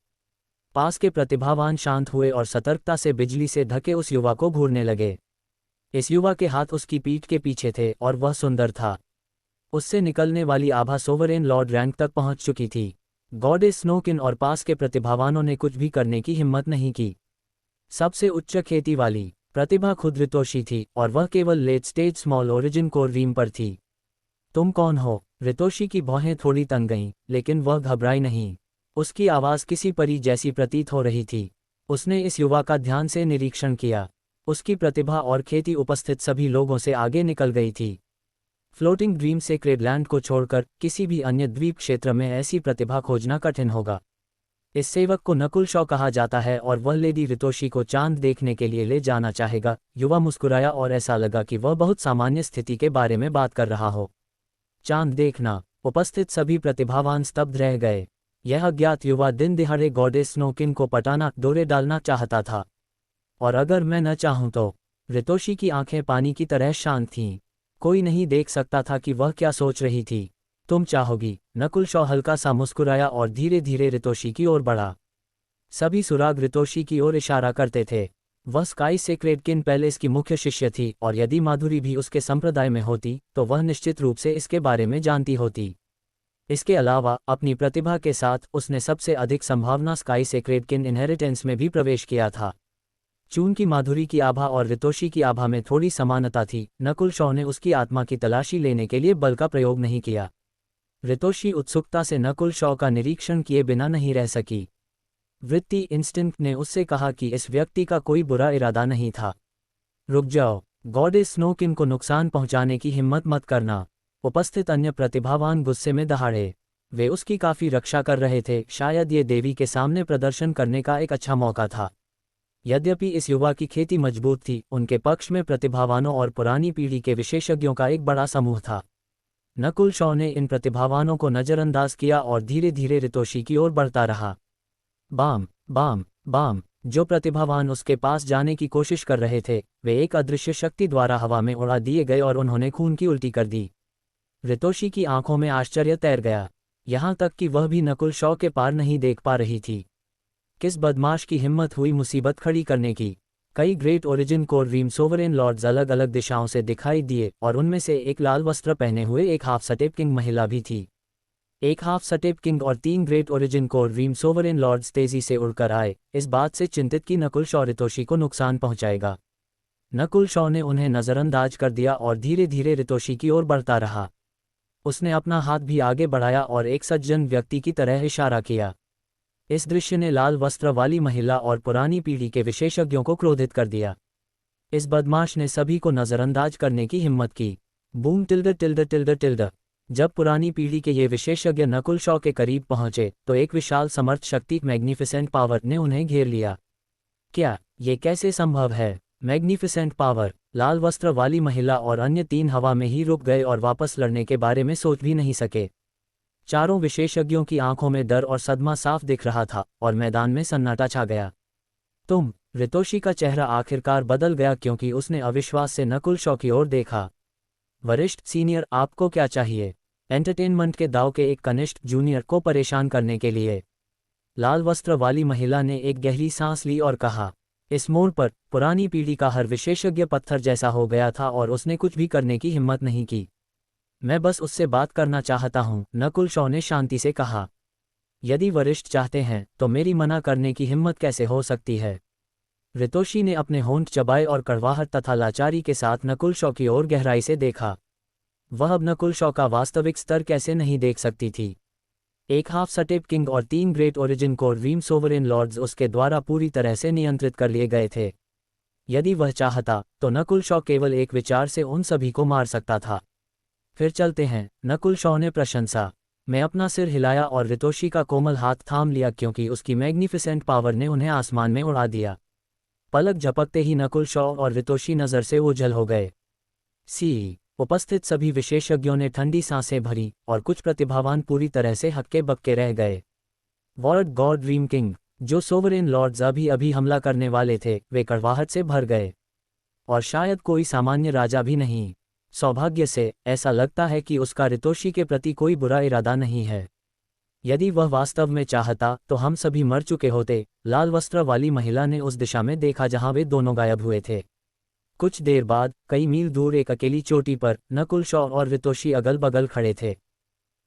पास के प्रतिभावान शांत हुए और सतर्कता से बिजली से ढके उस युवा को घूरने लगे। इस युवा के हाथ उसकी पीठ के पीछे थे और वह सुंदर था। उससे निकलने वाली आभा सोवरेन लॉर्ड रैंक तक पहुंच चुकी थी। गॉडेस स्नोकिन और पास के प्रतिभावानों ने कुछ भी करने की हिम्मत नहीं की। सबसे उच्च खेती वाली प्रतिभा खुद रितोशी थी, और वह केवल late stage small origin core realm पर थी। तुम कौन हो? रितोशी की भौहें थोड़ी तंग गईं, लेकिन वह घबराई नहीं। उसकी आवाज़ किसी परी जैसी प्रतीत हो रही थी। उसने इस युवा का ध्यान से निरीक्षण किया। उसकी प्रतिभा और खेती उपस्थित सभी लोगों से आगे निकल गई थी। फ्लोटिंग ड्रीम सेक्रेड लैंड को छोड़कर किसी भी अन्य द्वीप क्षेत्र में ऐसी प्रतिभा खोजना कठिन होगा। इस सेवक को नकुल शॉ कहा जाता है और वह लेडी रितोशी को चांद देखने के लिए ले जाना चाहेगा। युवा मुस्कुराया और ऐसा लगा कि वह बहुत सामान्य स्थिति के बारे में बात कर रहा हो। चांद देखना। उपस्थित सभी प्रतिभावान स्तब्ध रह गए। यह अज्ञात युवा दिन दिहाड़े गॉडेस स्नोकिन को पटाना डोरे डालना चाहता था। और अगर मैं न चाहूं तो। रितोशी की आंखें पानी की तरह शांत थीं। कोई नहीं देख सकता था कि वह क्या सोच रही थी। तुम चाहोगी? नकुल शॉ हल्का सा मुस्कुराया और धीरे धीरे रितोशी की ओर बढ़ा। सभी सुराग रितोशी की ओर इशारा करते थे। वह स्काई सेक्रेड किन पैलेस की मुख्य शिष्य थी और यदि माधुरी भी उसके संप्रदाय में होती तो वह निश्चित रूप से इसके बारे में जानती होती। इसके अलावा अपनी प्रतिभा के साथ उसने सबसे अधिक संभावना स्काई सेक्रेड किन इनहेरिटेंस में भी प्रवेश किया था। चूंकि माधुरी की आभा और रितोशी की आभा में थोड़ी समानता थी, नकुल शॉ ने उसकी आत्मा की तलाशी लेने के लिए बल का प्रयोग नहीं किया। रितोशी उत्सुकता से नकुल शॉ का निरीक्षण किए बिना नहीं रह सकी। वृत्ति इंस्टिंक्ट ने उससे कहा कि इस व्यक्ति का कोई बुरा इरादा नहीं था। रुक जाओ, गॉडेस स्नोकिन को नुकसान पहुंचाने की हिम्मत मत करना। उपस्थित अन्य प्रतिभावान गुस्से में दहाड़े। वे उसकी काफी रक्षा कर रहे थे, शायद ये देवी के सामने प्रदर्शन करने का एक अच्छा मौका था। यद्यपि इस युवा की खेती मजबूत थी, उनके पक्ष में प्रतिभावानों और पुरानी पीढ़ी के विशेषज्ञों का एक बड़ा समूह था। नकुल शॉ ने इन प्रतिभावानों को नजरअंदाज किया और धीरे धीरे रितोशी की ओर बढ़ता रहा। Bam bam bam. जो प्रतिभावान उसके पास जाने की कोशिश कर रहे थे वे एक अदृश्य शक्ति द्वारा हवा में उड़ा दिए गए और उन्होंने खून की उल्टी कर दी। रितोशी की आंखों में आश्चर्य तैर गया, यहां तक कि वह भी नकुल शॉ के पार नहीं देख पा रही थी। किस बदमाश की हिम्मत हुई मुसीबत खड़ी करने की। कई great origin core realm sovereign lords अलग अलग दिशाओं से दिखाई दिए और उनमें से एक लाल वस्त्र पहने हुए एक हाफ सटेप किंग महिला भी थी। एक हाफ सटेप किंग और 3 great origin core realm sovereign lords तेजी से उड़कर आए, इस बात से चिंतित कि नकुल शॉ रितोशी को नुकसान पहुंचाएगा। नकुल शॉ ने उन्हें नजरअंदाज कर दिया और धीरे धीरे रितोशी की ओर बढ़ता रहा। उसने अपना हाथ भी आगे बढ़ाया और एक सज्जन व्यक्ति की तरह इशारा किया। इस दृश्य ने लाल वस्त्र वाली महिला और पुरानी पीढ़ी के विशेषज्ञों को क्रोधित कर दिया। इस बदमाश ने सभी को नजरअंदाज करने की हिम्मत की। Boom tilde tilde tilde tilde. जब पुरानी पीढ़ी के ये विशेषज्ञ नकुल शॉ के करीब पहुंचे तो एक विशाल समर्थ शक्ति मैग्निफिसेंट पावर ने उन्हें घेर लिया। क्या ये कैसे संभव है? Magnificent power. लाल वस्त्र वाली महिला और अन्य 3 हवा में ही रुक गए और वापस लड़ने के बारे में सोच भी नहीं सके। चारों विशेषज्ञों की आंखों में डर और सदमा साफ दिख रहा था और मैदान में सन्नाटा छा गया। तुम। रितोशी का चेहरा आखिरकार बदल गया क्योंकि उसने अविश्वास से नकुल शॉ की ओर देखा। वरिष्ठ सीनियर, आपको क्या चाहिए? एंटरटेनमेंट के दाव के एक कनिष्ठ जूनियर को परेशान करने के लिए। लाल वस्त्र वाली महिला ने एक गहरी सांस ली और कहा। इस मोड़ पर पुरानी पीढ़ी का हर विशेषज्ञ पत्थर जैसा हो गया था और उसने कुछ भी करने की हिम्मत नहीं की। मैं बस उससे बात करना चाहता हूं, नकुल शॉ ने शांति से कहा। यदि वरिष्ठ चाहते हैं तो मेरी मना करने की हिम्मत कैसे हो सकती है? रितोशी ने अपने होंठ चबाए और कड़वाहट तथा लाचारी के साथ नकुल शॉ की ओर गहराई से देखा। वह अब नकुल शॉ का वास्तविक स्तर कैसे नहीं देख सकती थी। एक हाफ सटेप किंग और 3 great origin core realm sovereign lords उसके द्वारा पूरी तरह से नियंत्रित कर लिए गए थे। यदि वह चाहता तो नकुल शॉ केवल एक विचार से उन सभी को मार सकता था। फिर चलते हैं, नकुल शॉ ने प्रशंसा। मैं अपना सिर हिलाया और रितोशी का कोमल हाथ थाम लिया क्योंकि उसकी मैग्निफिसेंट पावर ने उन्हें आसमान में उड़ा दिया। पलक झपकते ही नकुल शॉ और रितोशी नज़र से ओझल हो गए। उपस्थित सभी विशेषज्ञों ने ठंडी सांसें भरी और कुछ प्रतिभावान पूरी तरह से हक्के बक्के रह गए। वॉर्ड गॉड ड्रीम किंग, जो सोवरेन लॉर्ड्स अभी अभी हमला करने वाले थे, वे कड़वाहट से भर गए। और शायद कोई सामान्य राजा भी नहीं। सौभाग्य से ऐसा लगता है कि उसका रितोशी के प्रति कोई बुरा इरादा नहीं है। यदि वह वास्तव में चाहता तो हम सभी मर चुके होते। लाल वस्त्र वाली महिला ने उस दिशा में देखा जहां वे दोनों गायब हुए थे। कुछ देर बाद कई मील दूर एक अकेली चोटी पर नकुल शॉ और रितोशी अगल बगल खड़े थे।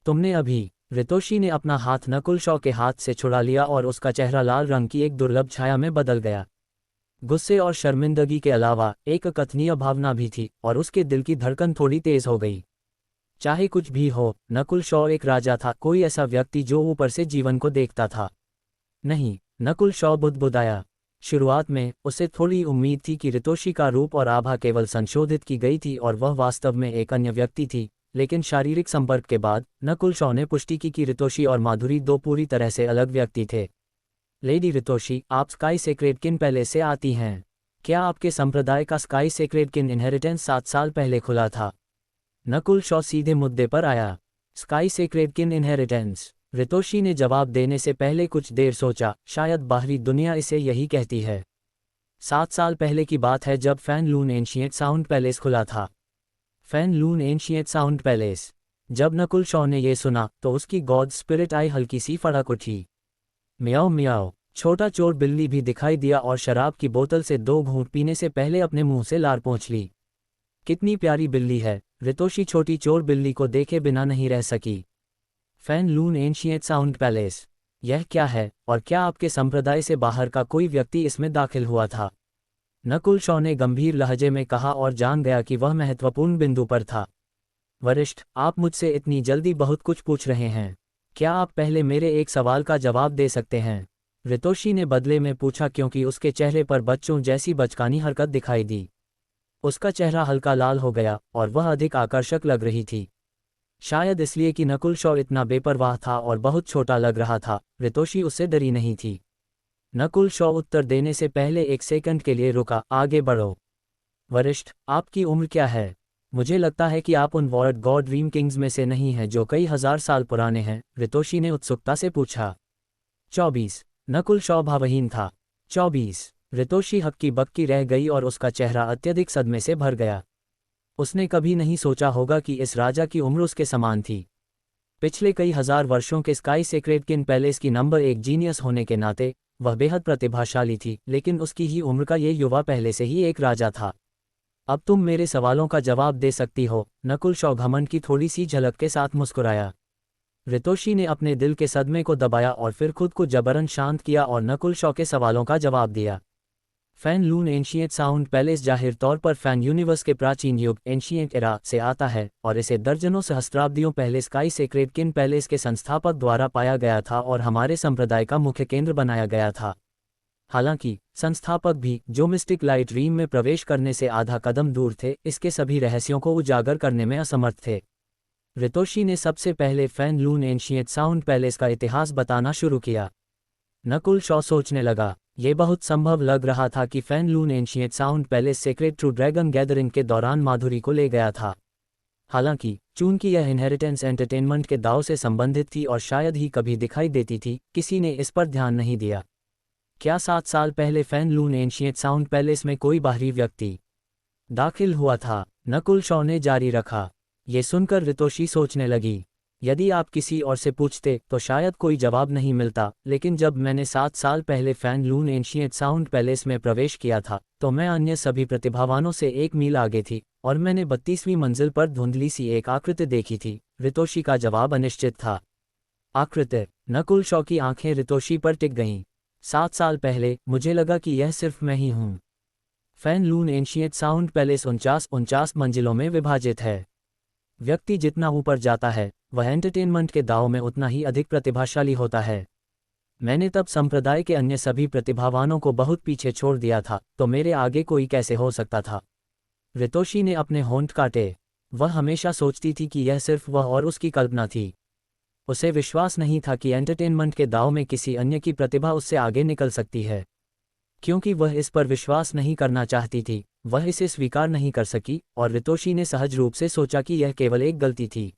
तुमने अभी। रितोशी ने अपना हाथ नकुल शॉ के हाथ से छुड़ा लिया और उसका चेहरा लाल रंग की एक दुर्लभ छाया में बदल गया। गुस्से और शर्मिंदगी के अलावा एक अकथनीय भावना भी थी और उसके दिल की धड़कन थोड़ी तेज हो गई। चाहे कुछ भी हो, नकुल शॉ एक राजा था, कोई ऐसा व्यक्ति जो ऊपर से जीवन को देखता था। नहीं, नकुल शॉ बुदबुदाया। शुरुआत में उसे थोड़ी उम्मीद थी कि रितोशी का रूप और आभा केवल संशोधित की गई थी और वह वास्तव में एक अन्य व्यक्ति थी, लेकिन शारीरिक संपर्क के बाद नकुल शॉ ने पुष्टि की कि रितोशी और माधुरी 2 पूरी तरह से अलग व्यक्ति थे। लेडी रितोशी, आप स्काई सेक्रेड किन पैलेस से आती हैं। क्या आपके संप्रदाय का स्काई सेक्रेड किन इनहेरिटेंस 7 साल पहले खुला था? नकुल शॉ सीधे मुद्दे पर आया। स्काई सेक्रेड किन इनहेरिटेंस? रितोशी ने जवाब देने से पहले कुछ देर सोचा, शायद बाहरी दुनिया इसे यही कहती है। 7 साल पहले की बात है जब fan loon ancient sound palace खुला था। Fan loon ancient sound palace. जब नकुल शॉ ने यह सुना तो उसकी गॉड स्पिरिट आई हल्की सी फड़क उठी। मियाओ मियाओ। छोटा चोर बिल्ली भी दिखाई दिया और शराब की बोतल से 2 घूंट पीने से पहले अपने मुंह से लार पोंछ ली। कितनी प्यारी बिल्ली है। रितोशी छोटी चोर बिल्ली को देखे बिना नहीं रह सकी। Fan loon ancient sound palace, यह क्या है, और क्या आपके संप्रदाय से बाहर का कोई व्यक्ति इसमें दाखिल हुआ था? नकुल शॉ ने गंभीर लहजे में कहा और जान गया कि वह महत्वपूर्ण बिंदु पर था। वरिष्ठ, आप मुझसे इतनी जल्दी बहुत कुछ पूछ रहे हैं। क्या आप पहले मेरे एक सवाल का जवाब दे सकते हैं? रितोशी ने बदले में पूछा क्योंकि उसके चेहरे पर बच्चों जैसी बचकानी हरकत दिखाई दी। उसका चेहरा हल्का लाल हो गया और वह अधिक आकर्षक लग रही थी। शायद इसलिए कि नकुल शॉ इतना बेपरवाह था और बहुत छोटा लग रहा था। रितोशी उससे डरी नहीं थी। नकुल शॉ उत्तर देने से पहले 1 सेकंड के लिए रुका। आगे बढ़ो। वरिष्ठ, आपकी उम्र क्या है? मुझे लगता है कि आप उन वॉर्ड गॉड ड्रीम किंग्स में से नहीं हैं जो कई हजार साल पुराने हैं, रितोशी ने उत्सुकता से पूछा। 24। नकुल शॉ भावहीन था। 24। रितोशी हक्की बक्की रह गई और उसका चेहरा अत्यधिक सदमे से भर गया। उसने कभी नहीं सोचा होगा कि इस राजा की उम्र उसके समान थी। पिछले कई हजार वर्षों के स्काई सेक्रेड किन पैलेस की नंबर 1 जीनियस होने के नाते वह बेहद प्रतिभाशाली थी, लेकिन उसकी ही उम्र का ये युवा पहले से ही एक राजा था। अब तुम मेरे सवालों का जवाब दे सकती हो, नकुल शॉ घमंड की थोड़ी सी झलक के साथ मुस्कुराया। रितोशी ने अपने दिल के सदमे को दबाया और फिर खुद को जबरन शांत किया और नकुल शॉ के सवालों का जवाब दिया। Fan loon ancient sound palace जाहिर तौर पर फैन यूनिवर्स के प्राचीन युग एंशिएंट एरा से आता है और इसे दर्जनों सहस्त्राब्दियों पहले स्काई सेक्रेड किन पैलेस के संस्थापक द्वारा पाया गया था और हमारे संप्रदाय का मुख्य केंद्र बनाया गया था। हालांकि संस्थापक भी, जो मिस्टिक लाइट रीम में प्रवेश करने से आधा कदम दूर थे, इसके सभी रहस्यों को उजागर करने में असमर्थ थे। रितोशी ने सबसे पहले fan loon ancient sound palace का इतिहास बताना शुरू किया। नकुल शॉ सोचने लगा। ये बहुत संभव लग रहा था कि fan loon ancient sound palace sacred true dragon gathering के दौरान माधुरी को ले गया था। हालांकि चूंकि यह इनहेरिटेंस एंटरटेनमेंट के दाव से संबंधित थी और शायद ही कभी दिखाई देती थी, किसी ने इस पर ध्यान नहीं दिया। क्या 7 साल पहले fan loon ancient sound palace में कोई बाहरी व्यक्ति दाखिल हुआ था? नकुल शॉ ने जारी रखा। ये सुनकर रितोशी सोचने लगी। यदि आप किसी और से पूछते तो शायद कोई जवाब नहीं मिलता, लेकिन जब मैंने 7 साल पहले fan loon ancient sound palace में प्रवेश किया था तो मैं अन्य सभी प्रतिभावानों से 1 मील आगे थी और मैंने 32वीं मंजिल पर धुंधली सी एक आकृति देखी थी। रितोशी का जवाब अनिश्चित था। आकृति? नकुल शॉ की आंखें रितोशी पर टिक गईं। 7 साल पहले मुझे लगा कि यह सिर्फ मैं ही हूँ। Fan loon ancient sound palace 49 मंजिलों में विभाजित है। व्यक्ति जितना ऊपर जाता है वह एंटरटेनमेंट के दाव में उतना ही अधिक प्रतिभाशाली होता है। मैंने तब संप्रदाय के अन्य सभी प्रतिभावानों को बहुत पीछे छोड़ दिया था, तो मेरे आगे कोई कैसे हो सकता था? रितोशी ने अपने होंठ काटे। वह हमेशा सोचती थी कि यह सिर्फ वह और उसकी कल्पना थी। उसे विश्वास नहीं था कि एंटरटेनमेंट के दाव में किसी अन्य की प्रतिभा उससे आगे निकल सकती है। क्योंकि वह इस पर विश्वास नहीं करना चाहती थी, वह इसे स्वीकार नहीं कर सकी और रितोशी ने सहज रूप से सोचा कि यह केवल एक गलती थी।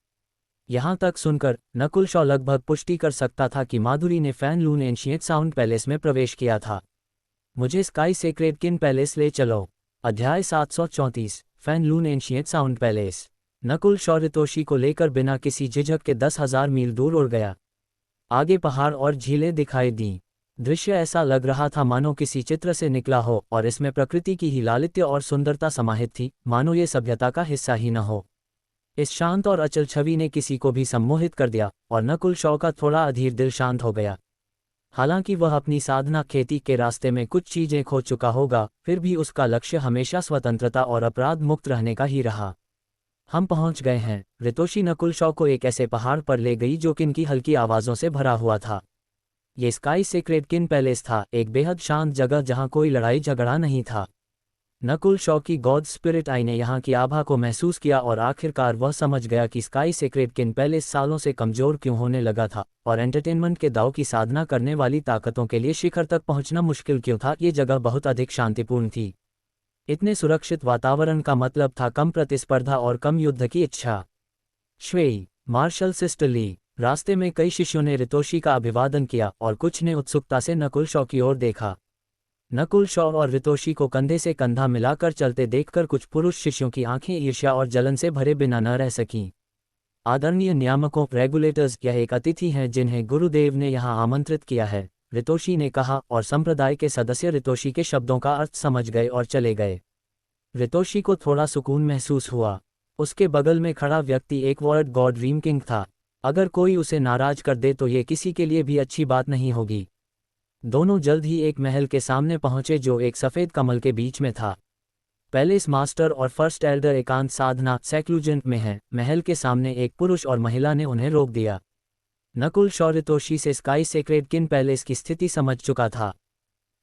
यहाँ तक सुनकर नकुल शॉ लगभग पुष्टि कर सकता था कि माधुरी ने fan loon ancient sound palace में प्रवेश किया था। मुझे स्काई सेक्रेड किन पैलेस ले चलो। अध्याय 734, fan loon ancient sound palace. Nakul शॉ रितोशी को लेकर बिना किसी झिझक के 10,000 मील दूर उड़ गया। आगे पहाड़ और झीलें दिखाई दीं। दृश्य ऐसा लग रहा था मानो किसी चित्र से निकला हो और इसमें प्रकृति की ही लालित्य और सुंदरता समाहित थी, मानो ये सभ्यता का हिस्सा ही न हो। इस शांत और अचल छवि ने किसी को भी सम्मोहित कर दिया और नकुल शॉ का थोड़ा अधीर दिल शांत हो गया। हालांकि वह अपनी साधना खेती के रास्ते में कुछ चीजें खो चुका होगा, फिर भी उसका लक्ष्य हमेशा स्वतंत्रता और अपराध मुक्त रहने का ही रहा। हम पहुंच गए हैं। रितोशी नकुल शॉ को एक ऐसे पहाड़ पर ले गई जो किन की हल्की आवाजों से भरा हुआ था। ये स्काई सेक्रेड किन पैलेस था, एक बेहद शांत जगह जहां कोई लड़ाई झगड़ा नहीं था। नकुल शॉ की गॉड स्पिरिट आई ने यहाँ की आभा को महसूस किया और आखिरकार वह समझ गया कि स्काई सेक्रेड किन पैलेस सालों से कमजोर क्यों होने लगा था और एंटरटेनमेंट के दाव की साधना करने वाली ताकतों के लिए शिखर तक पहुंचना मुश्किल क्यों था। ये जगह बहुत अधिक शांतिपूर्ण थी। इतने सुरक्षित वातावरण का मतलब था कम प्रतिस्पर्धा और कम युद्ध की इच्छा। श्वेई, मार्शल सिस्टर ली, रास्ते में कई शिष्यों ने रितोशी का अभिवादन किया और कुछ ने उत्सुकता से नकुल शॉ की ओर देखा। नकुल शॉ और रितोशी को कंधे से कंधा मिलाकर चलते देखकर कुछ पुरुष शिष्यों की आंखें ईर्ष्या और जलन से भरे बिना न रह सकीं। आदरणीय नियामकों, रेगुलेटर्स, यह एक अतिथि हैं जिन्हें गुरुदेव ने यहाँ आमंत्रित किया है, रितोशी ने कहा, और संप्रदाय के सदस्य रितोशी के शब्दों का अर्थ समझ गए और चले गए। रितोशी को थोड़ा सुकून महसूस हुआ। उसके बगल में खड़ा व्यक्ति एक वर्ड गॉड ड्रीम किंग था। अगर कोई उसे नाराज कर दे तो ये किसी के लिए भी अच्छी बात नहीं होगी। दोनों जल्द ही एक महल के सामने पहुंचे जो एक सफ़ेद कमल के बीच में था। पैलेस मास्टर और फर्स्ट एल्डर एकांत साधना सेक्लूजन में हैं। महल के सामने एक पुरुष और महिला ने उन्हें रोक दिया। नकुल शॉ रितोशी से स्काई सेक्रेड किन पैलेस की स्थिति समझ चुका था।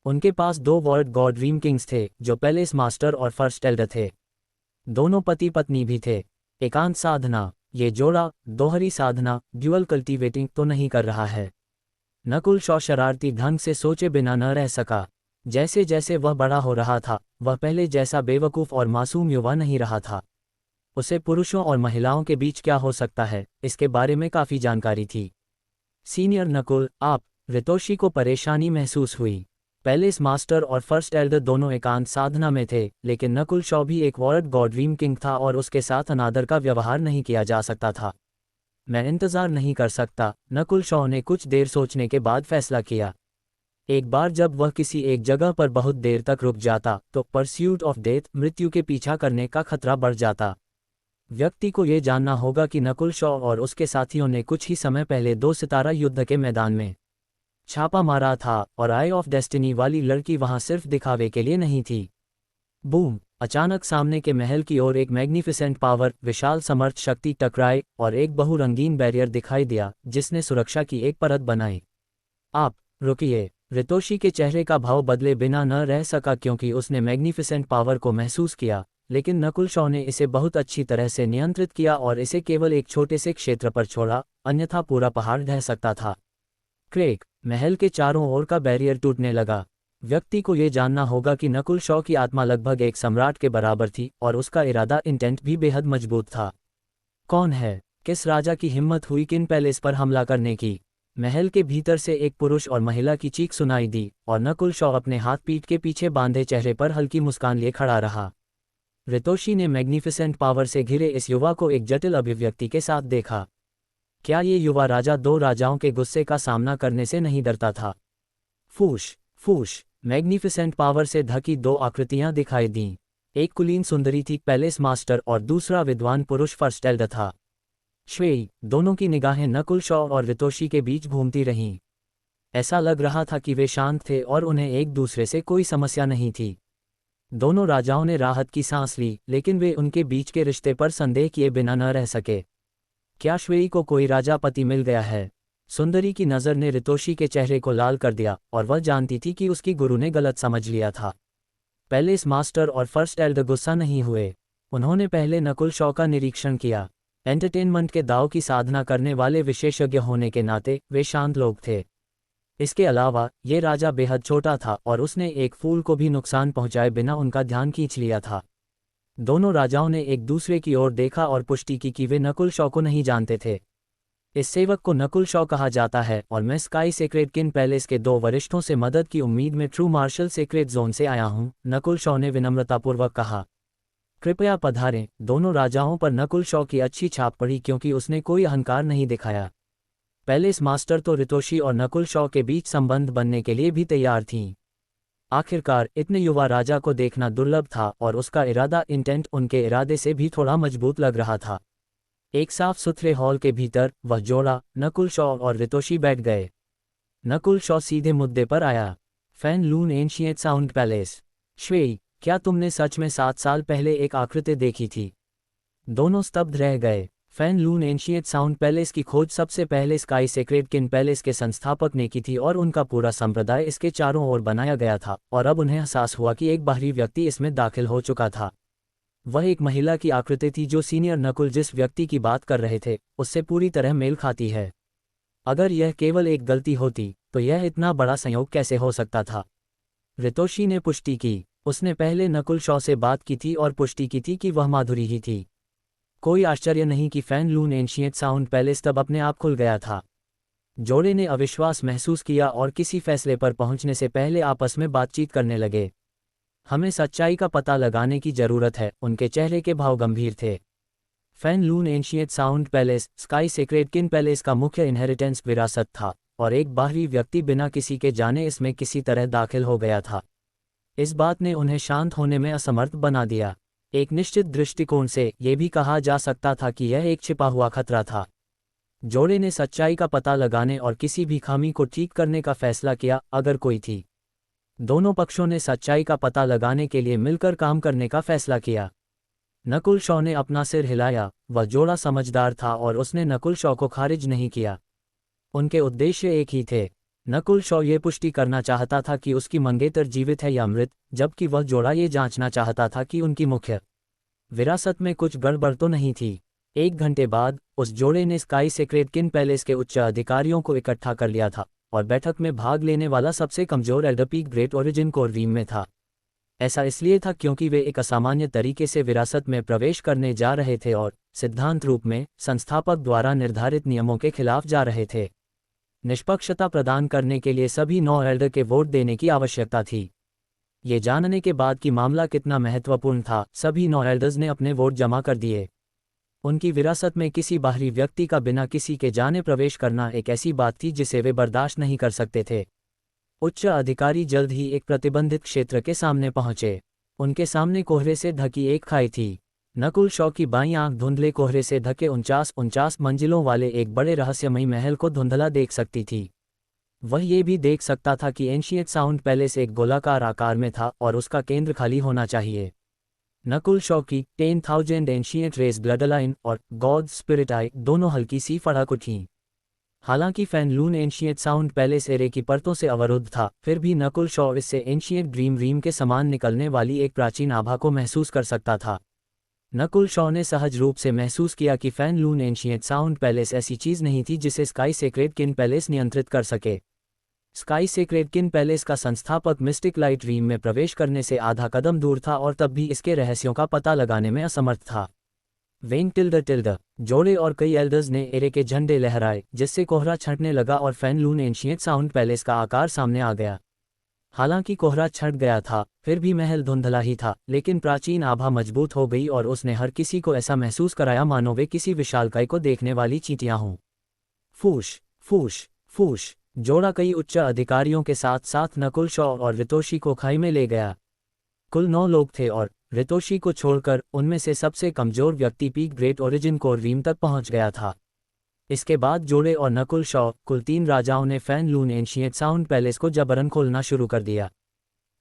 उनके पास 2 वर्ड गॉड ड्रीम किंग्स थे जो पैलेस मास्टर और फर्स्ट एल्डर थे। दोनों पति पत्नी भी थे। एकांत साधना, ये जोड़ा दोहरी साधना ड्यूअल कल्टीवेटिंग तो नहीं कर रहा है। नकुल शॉ शरारती ढंग से सोचे बिना न रह सका। जैसे जैसे वह बड़ा हो रहा था, वह पहले जैसा बेवकूफ़ और मासूम युवा नहीं रहा था। उसे पुरुषों और महिलाओं के बीच क्या हो सकता है, इसके बारे में काफ़ी जानकारी थी। सीनियर नकुल, आप, रितोशी को परेशानी महसूस हुई। पैलेस मास्टर और फर्स्ट एल्डर दोनों एकांत साधना में थे, लेकिन नकुल शॉ भी एक वर्ड गॉड ड्रीम किंग था और उसके साथ अनादर का व्यवहार नहीं किया जा सकता था। मैं इंतज़ार नहीं कर सकता, नकुल शॉ ने कुछ देर सोचने के बाद फैसला किया। एक बार जब वह किसी एक जगह पर बहुत देर तक रुक जाता तो परस्यूट ऑफ डेथ, मृत्यु के पीछा करने का खतरा बढ़ जाता। व्यक्ति को ये जानना होगा कि नकुल शॉ और उसके साथियों ने कुछ ही समय पहले 2 सितारा युद्ध के मैदान में छापा मारा था और आई ऑफ डेस्टिनी वाली लड़की वहां सिर्फ दिखावे के लिए नहीं थी। बूम! अचानक सामने के महल की ओर एक मैग्निफिसेंट पावर, विशाल समर्थ शक्ति टकराए और एक बहुरंगीन बैरियर दिखाई दिया जिसने सुरक्षा की एक परत बनाई। आप रुकिए! रितोशी के चेहरे का भाव बदले बिना न रह सका क्योंकि उसने मैग्निफिसेंट पावर को महसूस किया, लेकिन नकुल शॉ ने इसे बहुत अच्छी तरह से नियंत्रित किया और इसे केवल एक छोटे से क्षेत्र पर छोड़ा, अन्यथा पूरा पहाड़ ढह सकता था। क्रेक! महल के चारों ओर का बैरियर टूटने लगा। व्यक्ति को ये जानना होगा कि नकुल शॉ की आत्मा लगभग एक सम्राट के बराबर थी और उसका इरादा इंटेंट भी बेहद मजबूत था। कौन है? किस राजा की हिम्मत हुई किन पैलेस पर हमला करने की? महल के भीतर से एक पुरुष और महिला की चीख सुनाई दी और नकुल शॉ अपने हाथ पीठ के पीछे बांधे चेहरे पर हल्की मुस्कान लिए खड़ा रहा। रितोशी ने मैग्निफिसेंट पावर से घिरे इस युवा को एक जटिल अभिव्यक्ति के साथ देखा। क्या ये युवा राजा 2 राजाओं के गुस्से का सामना करने से नहीं डरता था? फूश फूश! मैग्निफिसेंट पावर से ढकी 2 आकृतियां दिखाई दीं। एक कुलीन सुंदरी थी, पैलेस मास्टर, और दूसरा विद्वान पुरुष फर्स्ट एल्डर था। श्वेई! दोनों की निगाहें नकुल शॉ और रितोशी के बीच घूमती रहीं। ऐसा लग रहा था कि वे शांत थे और उन्हें एक दूसरे से कोई समस्या नहीं थी। दोनों राजाओं ने राहत की सांस ली, लेकिन वे उनके बीच के रिश्ते पर संदेह किए बिना न रह सके। क्या श्वेई को कोई राजा पति मिल गया है? सुंदरी की नज़र ने रितोशी के चेहरे को लाल कर दिया और वह जानती थी कि उसकी गुरु ने गलत समझ लिया था। पैलेस मास्टर और फर्स्ट एल्डर गुस्सा नहीं हुए। उन्होंने पहले नकुल शॉ का निरीक्षण किया। एंटरटेनमेंट के दांव की साधना करने वाले विशेषज्ञ होने के नाते वे शांत लोग थे। इसके अलावा ये राजा बेहद छोटा था और उसने एक फूल को भी नुकसान पहुंचाए बिना उनका ध्यान खींच लिया था। दोनों राजाओं ने एक दूसरे की ओर देखा और पुष्टि की कि वे नकुल शॉ को नहीं जानते थे। इस सेवक को नकुल शॉ कहा जाता है और मैं स्काई सेक्रेड किन पैलेस के 2 वरिष्ठों से मदद की उम्मीद में ट्रू मार्शल सेक्रेड जोन से आया हूं, नकुल शॉ ने विनम्रतापूर्वक कहा। कृपया पधारें। दोनों राजाओं पर नकुल शॉ की अच्छी छाप पड़ी क्योंकि उसने कोई अहंकार नहीं दिखाया। पैलेस मास्टर तो रितोशी और नकुल शॉ के बीच संबंध बनने के लिए भी तैयार थीं। आखिरकार इतने युवा राजा को देखना दुर्लभ था और उसका इरादा इंटेंट उनके इरादे से भी थोड़ा मजबूत लग रहा था। एक साफ सुथरे हॉल के भीतर वह जोड़ा, नकुल शॉ और रितोशी, बैठ गए। नकुल शॉ सीधे मुद्दे पर आया। Fan loon ancient sound palace. श्वेई, क्या तुमने सच में 7 साल पहले एक आकृति देखी थी? दोनों स्तब्ध रह गए। Fan loon ancient sound palace की खोज सबसे पहले स्काई सेक्रेड किन पैलेस के संस्थापक ने की थी और उनका पूरा संप्रदाय इसके चारों ओर बनाया गया था, और अब उन्हें एहसास हुआ कि एक बाहरी व्यक्ति इसमें दाखिल हो चुका था। वह एक महिला की आकृति थी जो सीनियर नकुल जिस व्यक्ति की बात कर रहे थे उससे पूरी तरह मेल खाती है। अगर यह केवल एक गलती होती तो यह इतना बड़ा संयोग कैसे हो सकता था? रितोशी ने पुष्टि की। उसने पहले नकुल शॉ से बात की थी और पुष्टि की थी कि वह माधुरी ही थी। कोई आश्चर्य नहीं कि fan loon ancient sound palace तब अपने आप खुल गया था। जोड़े ने अविश्वास महसूस किया और किसी फैसले पर पहुंचने से पहले आपस में बातचीत करने लगे। हमें सच्चाई का पता लगाने की जरूरत है, उनके चेहरे के भाव गंभीर थे। Fan loon ancient sound palace sky sacred kin palace का मुख्य इनहेरिटेंस विरासत था, और एक बाहरी व्यक्ति बिना किसी के जाने इसमें किसी तरह दाखिल हो गया था। इस बात ने उन्हें शांत होने में असमर्थ बना दिया। एक निश्चित दृष्टिकोण से यह भी कहा जा सकता था कि यह एक छिपा हुआ खतरा था। जोड़े ने सच्चाई का पता लगाने और किसी भी खामी को ठीक करने का फैसला किया, अगर कोई थी। दोनों पक्षों ने सच्चाई का पता लगाने के लिए मिलकर काम करने का फैसला किया। नकुल शॉ ने अपना सिर हिलाया। वह जोड़ा समझदार था और उसने नकुल शॉ को खारिज नहीं किया। उनके उद्देश्य एक ही थे। नकुल शॉ ये पुष्टि करना चाहता था कि उसकी मंगेतर जीवित है या मृत, जबकि वह जोड़ा ये जांचना चाहता था कि उनकी मुख्य विरासत में कुछ गड़बड़ तो नहीं थी। 1 घंटे बाद उस जोड़े ने स्काई सेक्रेड किन पैलेस के उच्च अधिकारियों को इकट्ठा कर लिया था, और बैठक में भाग लेने वाला सबसे कमजोर एल्डर पीक ग्रेट ओरिजिन कोरवीम में था। ऐसा इसलिए था क्योंकि वे एक असामान्य तरीके से विरासत में प्रवेश करने जा रहे थे और सिद्धांत रूप में संस्थापक द्वारा निर्धारित नियमों के खिलाफ जा रहे थे। निष्पक्षता प्रदान करने के लिए सभी 9 एल्डर के वोट देने की आवश्यकता थी। ये जानने के बाद कि मामला कितना महत्वपूर्ण था, सभी 9 एल्डर्स ने अपने वोट जमा कर दिए। उनकी विरासत में किसी बाहरी व्यक्ति का बिना किसी के जाने प्रवेश करना एक ऐसी बात थी जिसे वे बर्दाश्त नहीं कर सकते थे। उच्च अधिकारी जल्द ही एक प्रतिबंधित क्षेत्र के सामने पहुंचे। उनके सामने कोहरे से ढकी एक खाई थी। नकुल शॉ की बाईं आंख धुंधले कोहरे से ढके 49 मंजिलों वाले एक बड़े रहस्यमयी महल को धुंधला देख सकती थी। वह ये भी देख सकता था कि एंशिएंट साउंड पैलेस एक गोलाकार आकार में था और उसका केंद्र खाली होना चाहिए। नकुल शॉ की 10,000 एंशिएंट रेस ब्लडलाइन और गॉड स्पिरिट आई दोनों हल्की सी फड़क उठीं। हालांकि fan loon ancient sound palace array की परतों से अवरुद्ध था, फिर भी नकुल शॉ इससे एंशिएंट ड्रीम रीम के समान निकलने वाली एक प्राचीन आभा को महसूस कर सकता था। नकुल शॉ ने सहज रूप से महसूस किया कि fan loon ancient sound palace ऐसी चीज नहीं थी जिसे स्काई सेक्रेड किन पैलेस नियंत्रित कर सके। स्काई सेक्रेड किन पैलेस का संस्थापक मिस्टिक लाइट रीम में प्रवेश करने से आधा कदम दूर था और तब भी इसके रहस्यों का पता लगाने में असमर्थ था। वेन टिल्ड जोड़े और कई एल्डर्स ने एरे के झंडे लहराए, जिससे कोहरा छंटने लगा और fan loon ancient sound palace का आकार सामने आ गया। हालांकि कोहरा छंट गया था, फिर भी महल धुंधला ही था, लेकिन प्राचीन आभा मजबूत हो गई और उसने हर किसी को ऐसा महसूस कराया मानो वे किसी विशालकाय को देखने वाली चींटियां हों। फूश फूश फूश। जोड़ा कई उच्च अधिकारियों के साथ साथ नकुल शॉ और रितोशी को खाई में ले गया। कुल 9 लोग थे और रितोशी को छोड़कर उनमें से सबसे कमजोर व्यक्ति पीक ग्रेट ओरिजिन कोरवीम तक पहुंच गया था। इसके बाद जोड़े और नकुल शॉ, कुल 3 राजाओं ने fan loon ancient sound palace को जबरन खोलना शुरू कर दिया।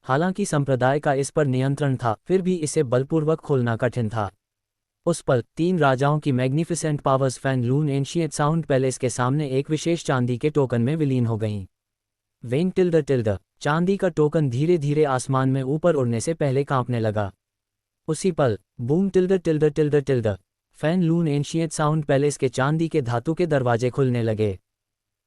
हालांकि संप्रदाय का इस पर नियंत्रण था, फिर भी इसे बलपूर्वक खोलना कठिन था। उस पल 3 राजाओं की magnificent powers fan loon ancient sound palace के सामने एक विशेष चांदी के टोकन में विलीन हो गईं। वेन टिल्ड चांदी का टोकन धीरे धीरे आसमान में ऊपर उड़ने से पहले कांपने लगा। उसी पल boom tilde fan loon ancient sound palace के चांदी के धातु के दरवाजे खुलने लगे।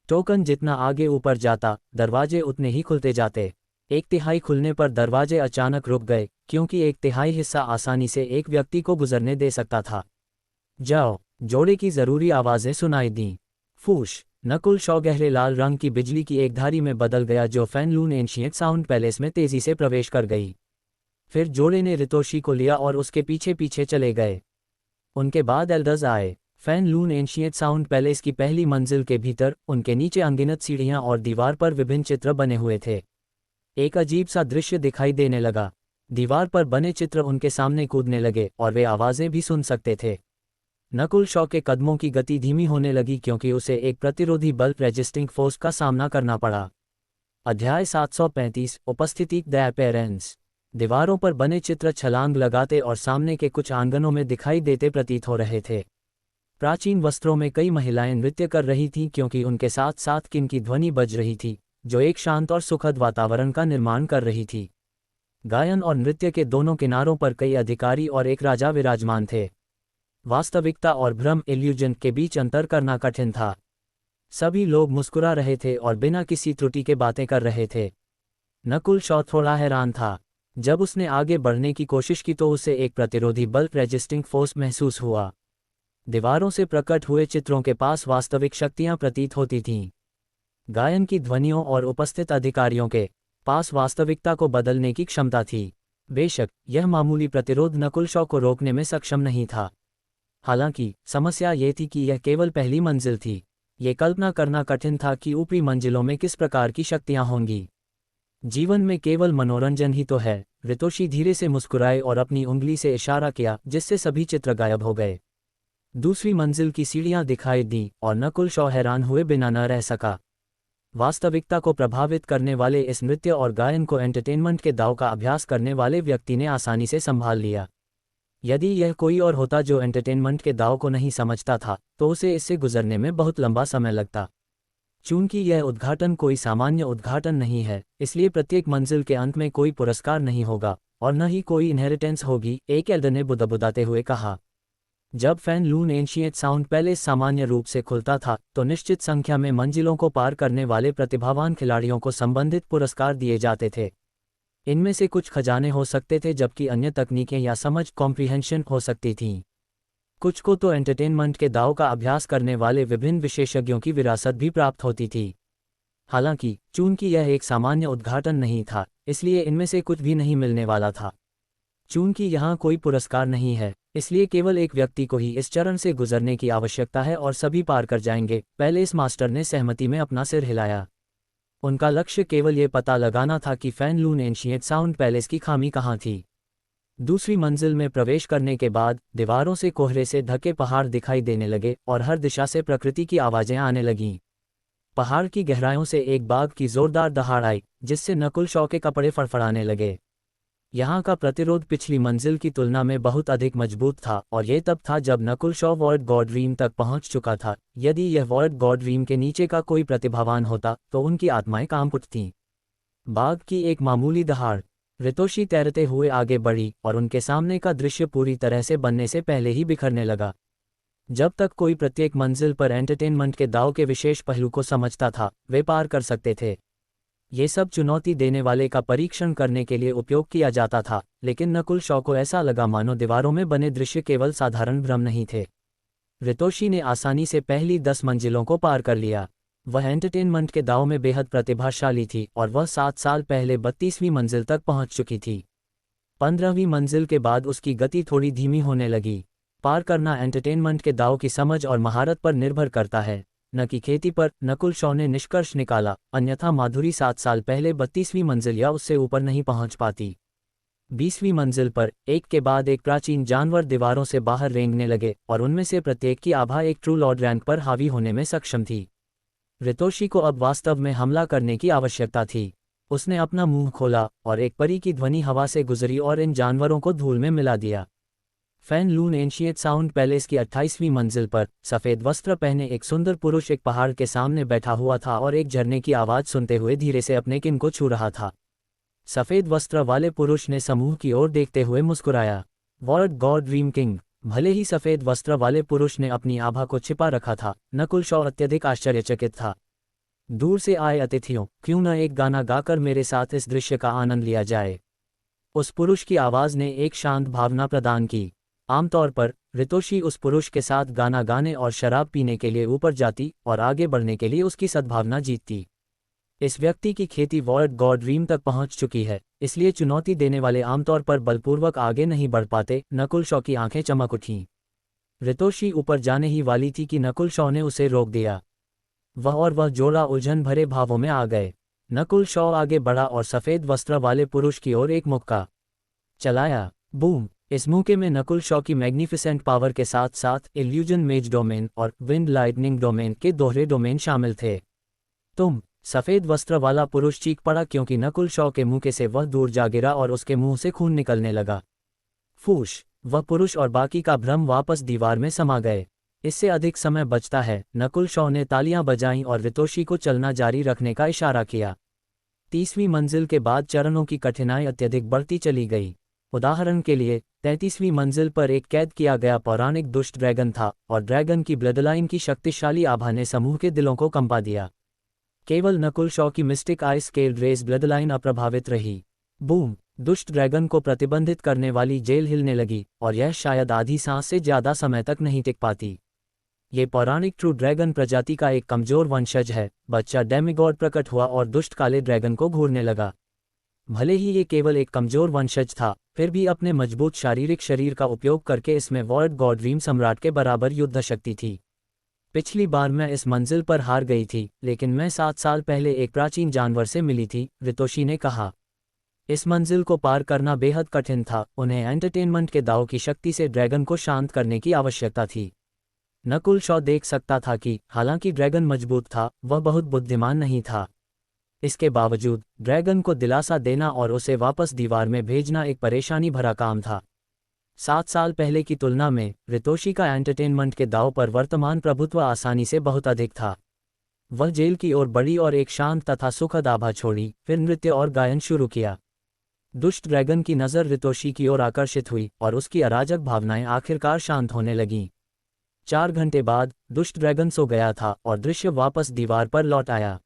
टोकन जितना आगे ऊपर जाता, दरवाजे उतने ही खुलते जाते। 1/3 खुलने पर दरवाजे अचानक रुक गए, क्योंकि 1/3 हिस्सा आसानी से एक व्यक्ति को गुजरने दे सकता था। जाओ, जोड़े की जरूरी आवाजें सुनाई दीं। फूश। नकुल शॉ गहरे लाल रंग की बिजली की एक धारी में बदल गया जो fan loon ancient sound palace में तेजी से प्रवेश कर गई। फिर जोड़े ने रितोशी को लिया और उसके पीछे पीछे चले गए। उनके बाद एल्डर्स आए। Fan loon ancient sound palace की पहली मंजिल के भीतर उनके नीचे अनगिनत सीढ़ियां और दीवार पर विभिन्न चित्र बने हुए थे। एक अजीब सा दृश्य दिखाई देने लगा। दीवार पर बने चित्र उनके सामने कूदने लगे और वे आवाजें भी सुन सकते थे। नकुल शॉ के कदमों की गति धीमी होने लगी क्योंकि उसे एक प्रतिरोधी बल रेजिस्टिंग फोर्स का सामना करना पड़ा। अध्याय 735 उपस्थिति द अपीयरेंस। दीवारों पर बने चित्र छलांग लगाते और सामने के कुछ आंगनों में दिखाई देते प्रतीत हो रहे थे। प्राचीन वस्त्रों में कई महिलाएं नृत्य कर रही थीं क्योंकि उनके साथ साथ किन की ध्वनि बज रही थी, जो एक शांत और सुखद वातावरण का निर्माण कर रही थी। गायन और नृत्य के दोनों किनारों पर कई अधिकारी और एक राजा विराजमान थे। वास्तविकता और भ्रम इल्यूजन के बीच अंतर करना कठिन था। सभी लोग मुस्कुरा रहे थे और बिना किसी त्रुटि के बातें कर रहे थे। नकुल शॉ थोड़ा हैरान था। जब उसने आगे बढ़ने की कोशिश की तो उसे एक प्रतिरोधी बल रेजिस्टिंग फोर्स महसूस हुआ। दीवारों से प्रकट हुए चित्रों के पास वास्तविक शक्तियां प्रतीत होती थीं। गायन की ध्वनियों और उपस्थित अधिकारियों के पास वास्तविकता को बदलने की क्षमता थी। बेशक यह मामूली प्रतिरोध नकुल शॉ को रोकने में सक्षम नहीं था। हालांकि समस्या ये थी कि यह केवल पहली मंजिल थी। ये कल्पना करना कठिन था कि ऊपरी मंजिलों में किस प्रकार की शक्तियां होंगी। जीवन में केवल मनोरंजन ही तो है। रितोशी धीरे से मुस्कुराए और अपनी उंगली से इशारा किया, जिससे सभी चित्र गायब हो गए। दूसरी मंजिल की सीढ़ियां दिखाई दी और नकुल शॉ हैरान हुए बिना न रह सका। वास्तविकता को प्रभावित करने वाले इस नृत्य और गायन को एंटरटेनमेंट के दांव का अभ्यास करने वाले व्यक्ति ने आसानी से संभाल लिया। यदि यह कोई और होता जो एंटरटेनमेंट के दांव को नहीं समझता था, तो उसे इससे गुजरने में बहुत लंबा समय लगता। चूंकि यह उद्घाटन कोई सामान्य उद्घाटन नहीं है, इसलिए प्रत्येक मंजिल के अंत में कोई पुरस्कार नहीं होगा और न ही कोई इनहेरिटेंस होगी, एक एल्डर ने बुदबुदाते हुए कहा। जब fan loon ancient sound palace सामान्य रूप से खुलता था, तो निश्चित संख्या में मंजिलों को पार करने वाले प्रतिभावान खिलाड़ियों को संबंधित पुरस्कार दिए जाते थे। इनमें से कुछ खजाने हो सकते थे, जबकि अन्य तकनीकें या समझ कॉम्प्रिहेंशन हो सकती थीं। कुछ को तो एंटरटेनमेंट के दांव का अभ्यास करने वाले विभिन्न विशेषज्ञों की विरासत भी प्राप्त होती थी। हालांकि चूंकि यह एक सामान्य उद्घाटन नहीं था, इसलिए इनमें से कुछ भी नहीं मिलने वाला था। चूंकि यहाँ कोई पुरस्कार नहीं है, इसलिए केवल एक व्यक्ति को ही इस चरण से गुजरने की आवश्यकता है और सभी पार कर जाएंगे। पैलेस मास्टर ने सहमति में अपना सिर हिलाया। उनका लक्ष्य केवल ये पता लगाना था कि fan loon ancient sound palace की खामी कहाँ थी। दूसरी मंजिल में प्रवेश करने के बाद दीवारों से कोहरे से ढके पहाड़ दिखाई देने लगे और हर दिशा से प्रकृति की आवाजें आने लगीं। पहाड़ की गहराइयों से एक बाघ की जोरदार दहाड़ आई, जिससे नकुल शॉ के कपड़े फड़फड़ाने लगे। यहाँ का प्रतिरोध पिछली मंजिल की तुलना में बहुत अधिक मजबूत था, और ये तब था जब नकुल शॉ वॉर्ड गॉड रीम तक पहुँच चुका था। यदि यह वॉर्ड गॉड रीम के नीचे का कोई प्रतिभावान होता, तो उनकी आत्माएं कांप उठतीं। बाघ की एक मामूली दहाड़। रितोशी तैरते हुए आगे बढ़ी और उनके सामने का दृश्य पूरी तरह से बनने से पहले ही बिखरने लगा। जब तक कोई प्रत्येक मंजिल पर एंटरटेनमेंट के दांव के विशेष पहलू को समझता था, वे पार कर सकते थे। ये सब चुनौती देने वाले का परीक्षण करने के लिए उपयोग किया जाता था, लेकिन नकुल शॉ को ऐसा लगा मानो दीवारों में बने दृश्य केवल साधारण भ्रम नहीं थे। रितोशी ने आसानी से पहली 10 मंजिलों को पार कर लिया। वह एंटरटेनमेंट के दांव में बेहद प्रतिभाशाली थी और वह 7 साल पहले 32वीं मंजिल तक पहुंच चुकी थी। 15वीं मंजिल के बाद उसकी गति थोड़ी धीमी होने लगी। पार करना एंटरटेनमेंट के दांव की समझ और महारत पर निर्भर करता है, न कि खेती पर, नकुल शॉ ने निष्कर्ष निकाला। अन्यथा माधुरी 7 साल पहले 32वीं मंजिल या उससे ऊपर नहीं पहुंच पाती। 20वीं मंजिल पर एक के बाद एक प्राचीन जानवर दीवारों से बाहर रेंगने लगे और उनमें से प्रत्येक की आभा एक ट्रू लॉर्ड रैंक पर हावी होने में सक्षम थी। रितोशी को अब वास्तव में हमला करने की आवश्यकता थी। उसने अपना मुंह खोला और एक परी की ध्वनि हवा से गुजरी और इन जानवरों को धूल में मिला दिया। Fan loon ancient sound palace की 28वीं मंजिल पर सफ़ेद वस्त्र पहने एक सुंदर पुरुष एक पहाड़ के सामने बैठा हुआ था और एक झरने की आवाज़ सुनते हुए धीरे से अपने किन को छू रहा था। सफ़ेद वस्त्र वाले पुरुष ने समूह की ओर देखते हुए मुस्कुराया। War god dream king. भले ही सफ़ेद वस्त्र वाले पुरुष ने अपनी आभा को छिपा रखा था, नकुल शॉ अत्यधिक आश्चर्यचकित था। दूर से आए अतिथियों, क्यों न एक गाना गाकर मेरे साथ इस दृश्य का आनंद लिया जाए। उस पुरुष की आवाज़ ने एक शांत भावना प्रदान की। आमतौर पर रितोशी उस पुरुष के साथ गाना गाने और शराब पीने के लिए ऊपर जाती और आगे बढ़ने के लिए उसकी सद्भावना जीतती। इस व्यक्ति की खेती वॉर्ड गॉड ड्रीम तक पहुंच चुकी है, इसलिए चुनौती देने वाले आमतौर पर बलपूर्वक आगे नहीं बढ़ पाते। नकुल शॉ की आंखें चमक उठीं। रितोशी ऊपर जाने ही वाली थी कि नकुल शॉ ने उसे रोक दिया। वह जोड़ा उलझन भरे भावों में आ गए। नकुल शॉ आगे बढ़ा और सफ़ेद वस्त्र वाले पुरुष की ओर एक मुक्का चलाया। बूम! इस मौके में नकुल शॉ की मैग्निफिसेंट पावर के साथ साथ इल्यूजन मेज डोमेन और विंड लाइटनिंग डोमेन के दोहरे डोमेन शामिल थे। तुम! सफ़ेद वस्त्र वाला पुरुष चीख पड़ा, क्योंकि नकुल शॉ के मुंह से वह दूर जा गिरा और उसके मुंह से खून निकलने लगा। फूश! वह पुरुष और बाकी का भ्रम वापस दीवार में समा गए। इससे अधिक समय बचता है। नकुल शॉ ने तालियां बजाईं और रितोशी को चलना जारी रखने का इशारा किया। 30वीं मंजिल के बाद चरणों की कठिनाई अत्यधिक बढ़ती चली गई। उदाहरण के लिए 33वीं मंजिल पर एक कैद किया गया पौराणिक दुष्ट ड्रैगन था और ड्रैगन की ब्लडलाइन की शक्तिशाली आभा ने समूह के दिलों को कंपा दिया। केवल नकुल शॉ की mystic ice scaled race bloodline अप्रभावित रही। बूम! दुष्ट ड्रैगन को प्रतिबंधित करने वाली जेल हिलने लगी और यह शायद आधी सांस से ज्यादा समय तक नहीं टिक पाती। ये पौराणिक ट्रू ड्रैगन प्रजाति का एक कमजोर वंशज है। बच्चा डेमिगॉड प्रकट हुआ और दुष्ट काले ड्रैगन को घूरने लगा। भले ही ये केवल एक कमजोर वंशज था, फिर भी अपने मजबूत शारीरिक शरीर का उपयोग करके इसमें वॉर्ड गॉड ड्रीम सम्राट के बराबर युद्ध शक्ति थी। पिछली बार मैं इस मंजिल पर हार गई थी, लेकिन मैं 7 साल पहले एक प्राचीन जानवर से मिली थी, रितोशी ने कहा। इस मंजिल को पार करना बेहद कठिन था। उन्हें एंटरटेनमेंट के दाव की शक्ति से ड्रैगन को शांत करने की आवश्यकता थी। नकुल शॉ देख सकता था कि हालांकि ड्रैगन मजबूत था, वह बहुत बुद्धिमान नहीं था। इसके बावजूद ड्रैगन को दिलासा देना और उसे वापस दीवार में भेजना एक परेशानी भरा काम था। 7 साल पहले की तुलना में रितोशी का एंटरटेनमेंट के दाव पर वर्तमान प्रभुत्व आसानी से बहुत अधिक था। वह जेल की ओर बढ़ी और एक शांत तथा सुखद आभा छोड़ी, फिर नृत्य और गायन शुरू किया। दुष्ट ड्रैगन की नज़र रितोशी की ओर आकर्षित हुई और उसकी अराजक भावनाएं आखिरकार शांत होने लगीं। 4 घंटे बाद दुष्ट ड्रैगन सो गया था और दृश्य वापस दीवार पर लौट आया।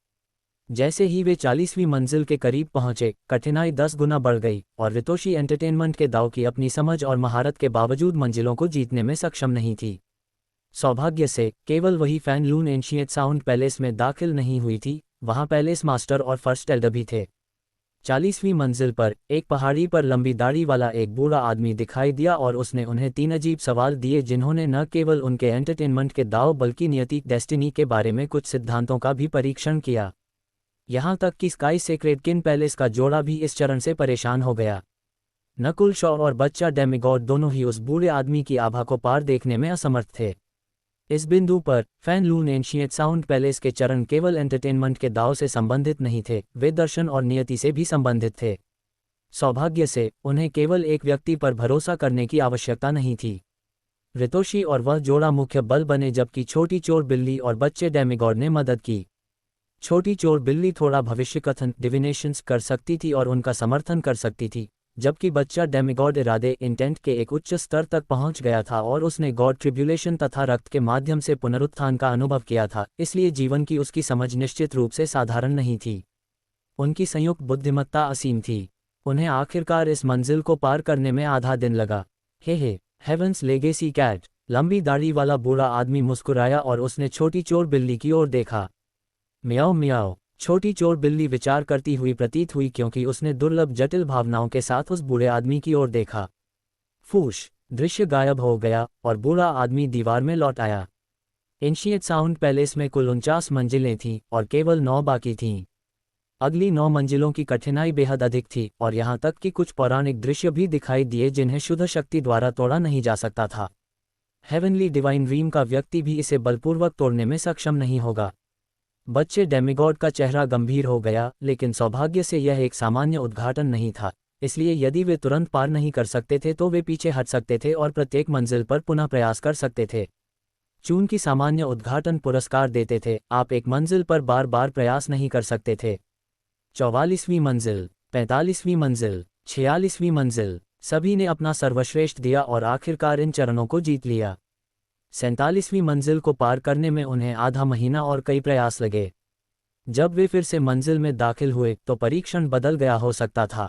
जैसे ही वे 40वीं मंजिल के करीब पहुंचे, कठिनाई 10 गुना बढ़ गई और रितोशी एंटरटेनमेंट के दाव की अपनी समझ और महारत के बावजूद मंजिलों को जीतने में सक्षम नहीं थी। सौभाग्य से केवल वही fan loon ancient sound palace में दाखिल नहीं हुई थी, वहां पैलेस मास्टर और फर्स्ट एल्डर भी थे। 40वीं मंजिल पर एक पहाड़ी पर लंबी दाढ़ी वाला एक बूढ़ा आदमी दिखाई दिया और उसने उन्हें 3 अजीब सवाल दिए जिन्होंने न केवल उनके एंटरटेनमेंट के दाव बल्कि नियति डेस्टिनी के बारे में कुछ सिद्धांतों का भी परीक्षण किया। यहाँ तक कि स्काई सेक्रेड किन पैलेस का जोड़ा भी इस चरण से परेशान हो गया। नकुल शॉ और बच्चा डेमिगॉड दोनों ही उस बूढ़े आदमी की आभा को पार देखने में असमर्थ थे। इस बिंदु पर fan loon ancient sound palace के चरण केवल एंटरटेनमेंट के दाव से संबंधित नहीं थे, वे दर्शन और नियति से भी संबंधित थे। सौभाग्य से उन्हें केवल एक व्यक्ति पर भरोसा करने की आवश्यकता नहीं थी। रितोशी और वह जोड़ा मुख्य बल बने, जबकि छोटी चोर बिल्ली और बच्चे डेमिगॉड ने मदद की। छोटी चोर बिल्ली थोड़ा भविष्यकथन डिविनेशंस कर सकती थी और उनका समर्थन कर सकती थी, जबकि बच्चा डेमिगॉड इरादे इंटेंट के एक उच्च स्तर तक पहुंच गया था और उसने गॉड ट्रिब्यूलेशन तथा रक्त के माध्यम से पुनरुत्थान का अनुभव किया था, इसलिए जीवन की उसकी समझ निश्चित रूप से साधारण नहीं थी। उनकी संयुक्त बुद्धिमत्ता असीम थी। उन्हें आखिरकार इस मंजिल को पार करने में आधा दिन लगा। हे हेवंस लेगेसी कैट, लंबी दाढ़ी वाला बूढ़ा आदमी मुस्कुराया और उसने छोटी चोर बिल्ली की ओर देखा। म्याओ म्याओ, छोटी चोर बिल्ली विचार करती हुई प्रतीत हुई क्योंकि उसने दुर्लभ जटिल भावनाओं के साथ उस बूढ़े आदमी की ओर देखा। फूश, दृश्य गायब हो गया और बूढ़ा आदमी दीवार में लौट आया। एंशिएंट साउंड पैलेस में कुल 49 मंजिलें थीं और केवल 9 बाकी थीं। अगली 9 मंजिलों की कठिनाई बेहद अधिक थी और यहाँ तक कि कुछ पौराणिक दृश्य भी दिखाई दिए जिन्हें शुद्ध शक्ति द्वारा तोड़ा नहीं जा सकता था। हेवनली डिवाइन ड्रीम का व्यक्ति भी इसे बलपूर्वक तोड़ने में सक्षम नहीं होगा। बच्चे डेमिगॉड का चेहरा गंभीर हो गया, लेकिन सौभाग्य से यह एक सामान्य उद्घाटन नहीं था, इसलिए यदि वे तुरंत पार नहीं कर सकते थे तो वे पीछे हट सकते थे और प्रत्येक मंजिल पर पुनः प्रयास कर सकते थे। चून की सामान्य उद्घाटन पुरस्कार देते थे, आप एक मंजिल पर बार बार प्रयास नहीं कर सकते थे। 44वीं मंजिल, 45वीं मंजिल, 46वीं मंजिल, सभी ने अपना सर्वश्रेष्ठ दिया और आखिरकार इन चरणों को जीत लिया। 47वीं मंजिल को पार करने में उन्हें आधा महीना और कई प्रयास लगे। जब वे फिर से मंजिल में दाखिल हुए तो परीक्षण बदल गया हो सकता था।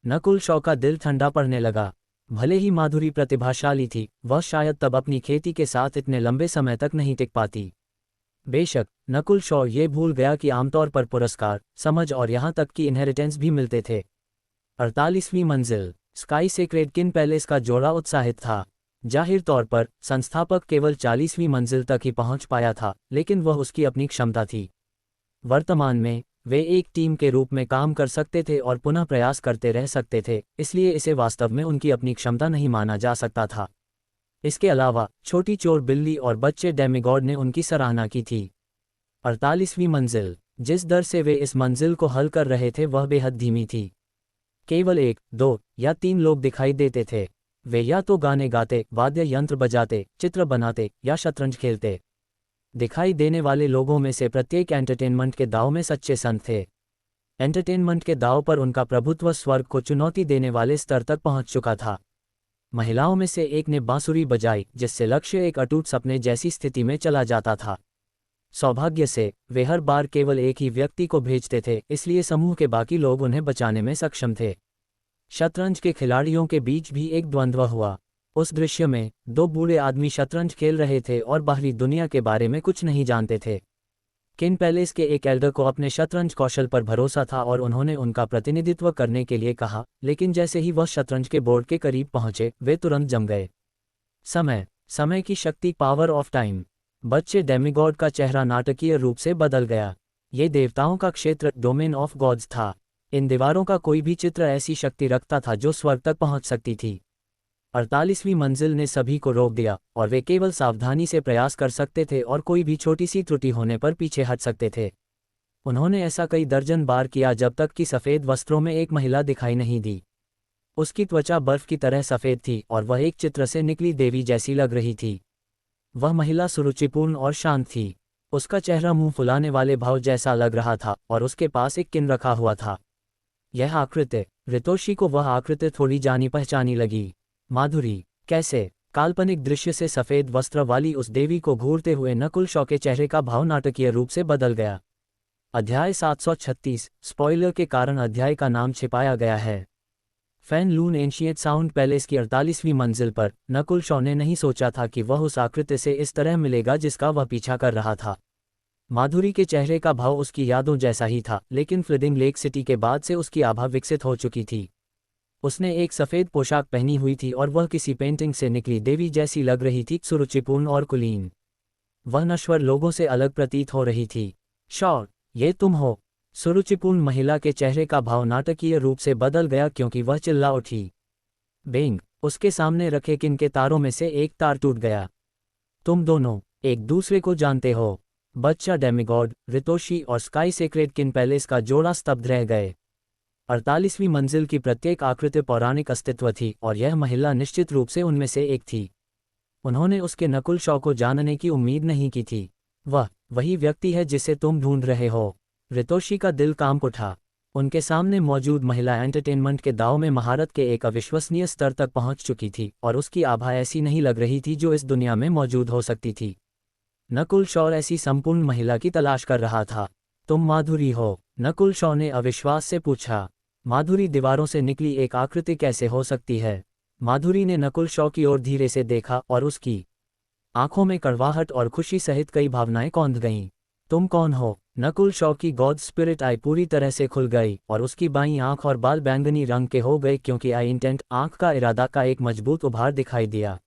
नकुल शॉ का दिल ठंडा पड़ने लगा। भले ही माधुरी प्रतिभाशाली थी, वह शायद तब अपनी खेती के साथ इतने लंबे समय तक नहीं टिक पाती। बेशक नकुल शॉ ये भूल गया कि आमतौर पर पुरस्कार, समझ और यहाँ तक कि इनहेरिटेंस भी मिलते थे। 48वीं मंजिल, स्काई सेक्रेड किन पैलेस का जोड़ा उत्साहित था। जाहिर तौर पर संस्थापक केवल 40वीं मंजिल तक ही पहुंच पाया था, लेकिन वह उसकी अपनी क्षमता थी। वर्तमान में वे एक टीम के रूप में काम कर सकते थे और पुनः प्रयास करते रह सकते थे, इसलिए इसे वास्तव में उनकी अपनी क्षमता नहीं माना जा सकता था। इसके अलावा छोटी चोर बिल्ली और बच्चे डेमिगॉड ने उनकी सराहना की थी। 48वीं मंजिल, जिस दर से वे इस मंजिल को हल कर रहे थे वह बेहद धीमी थी। केवल 1, 2 या 3 लोग दिखाई देते थे। वे या तो गाने गाते, वाद्य यंत्र बजाते, चित्र बनाते या शतरंज खेलते। दिखाई देने वाले लोगों में से प्रत्येक एंटरटेनमेंट के दाव में सच्चे संत थे। एंटरटेनमेंट के दाव पर उनका प्रभुत्व स्वर्ग को चुनौती देने वाले स्तर तक पहुंच चुका था। महिलाओं में से एक ने बांसुरी बजाई, जिससे लक्ष्य एक अटूट सपने जैसी स्थिति में चला जाता था। सौभाग्य से वे हर बार केवल एक ही व्यक्ति को भेजते थे, इसलिए समूह के बाकी लोग उन्हें बचाने में सक्षम थे। शतरंज के खिलाड़ियों के बीच भी एक द्वंद्व हुआ। उस दृश्य में 2 बूढ़े आदमी शतरंज खेल रहे थे और बाहरी दुनिया के बारे में कुछ नहीं जानते थे। किन पैलेस के एक एल्डर को अपने शतरंज कौशल पर भरोसा था और उन्होंने उनका प्रतिनिधित्व करने के लिए कहा, लेकिन जैसे ही वह शतरंज के बोर्ड के करीब पहुंचे, वे तुरंत जम गए। समय की शक्ति, पावर ऑफ टाइम। बच्चे डेमिगॉड का चेहरा नाटकीय रूप से बदल गया। ये देवताओं का क्षेत्र, डोमेन ऑफ गॉड्स था। इन दीवारों का कोई भी चित्र ऐसी शक्ति रखता था जो स्वर्ग तक पहुंच सकती थी। 48वीं मंजिल ने सभी को रोक दिया और वे केवल सावधानी से प्रयास कर सकते थे और कोई भी छोटी सी त्रुटि होने पर पीछे हट सकते थे। उन्होंने ऐसा कई दर्जन बार किया जब तक कि सफ़ेद वस्त्रों में एक महिला दिखाई नहीं दी। उसकी त्वचा बर्फ की तरह सफ़ेद थी और वह एक चित्र से निकली देवी जैसी लग रही थी। वह महिला सुरुचिपूर्ण और शांत थी। उसका चेहरा मुंह फुलाने वाले भाव जैसा लग रहा था और उसके पास एक किन रखा हुआ था। यह आकृति, रितोशी को वह आकृति थोड़ी जानी पहचानी लगी। माधुरी, कैसे? काल्पनिक दृश्य से सफ़ेद वस्त्र वाली उस देवी को घूरते हुए नकुल शॉ के चेहरे का भाव नाटकीय रूप से बदल गया। अध्याय 736, स्पॉइलर के कारण अध्याय का नाम छिपाया गया है। Fan loon ancient sound palace की 48वीं मंजिल पर नकुल शॉ ने नहीं सोचा था कि वह उस आकृति से इस तरह मिलेगा जिसका वह पीछा कर रहा था। माधुरी के चेहरे का भाव उसकी यादों जैसा ही था, लेकिन फ्लिडिंग लेक सिटी के बाद से उसकी आभा विकसित हो चुकी थी। उसने एक सफ़ेद पोशाक पहनी हुई थी और वह किसी पेंटिंग से निकली देवी जैसी लग रही थी, सुरुचिपूर्ण और कुलीन। वह नश्वर लोगों से अलग प्रतीत हो रही थी। शॉ, ये तुम हो? सुरुचिपूर्ण महिला के चेहरे का भाव नाटकीय रूप से बदल गया क्योंकि वह चिल्ला उठी। बेंग, उसके सामने रखे किन के तारों में से एक तार टूट गया। तुम दोनों एक दूसरे को जानते हो? बच्चा डेमिगॉड, रितोशी और स्काई सेक्रेड किन पैलेस का जोड़ा स्तब्ध रह गए। 48वीं मंजिल की प्रत्येक आकृति पौराणिक अस्तित्व थी और यह महिला निश्चित रूप से उनमें से एक थी। उन्होंने उसके नकुल शॉ को जानने की उम्मीद नहीं की थी। वह वही व्यक्ति है जिसे तुम ढूंढ रहे हो। रितोशी का दिल कांप उठा। उनके सामने मौजूद महिला एंटरटेनमेंट के दांव में महारत के एक अविश्वसनीय स्तर तक पहुंच चुकी थी और उसकी आभा ऐसी नहीं लग रही थी जो इस दुनिया में मौजूद हो सकती थी। नकुल शॉ ऐसी संपूर्ण महिला की तलाश कर रहा था। तुम माधुरी हो? नकुल शॉ ने अविश्वास से पूछा। माधुरी दीवारों से निकली एक आकृति कैसे हो सकती है? माधुरी ने नकुल शॉ की ओर धीरे से देखा और उसकी आंखों में कड़वाहट और खुशी सहित कई भावनाएं कौंध गईं। तुम कौन हो? नकुल शॉ की गॉड स्पिरिट आई पूरी तरह से खुल गई और उसकी बाईं आंख और बाल बैंगनी रंग के हो गए क्योंकि आई इंटेंट, आंख का इरादा का एक मजबूत उभार दिखाई दिया।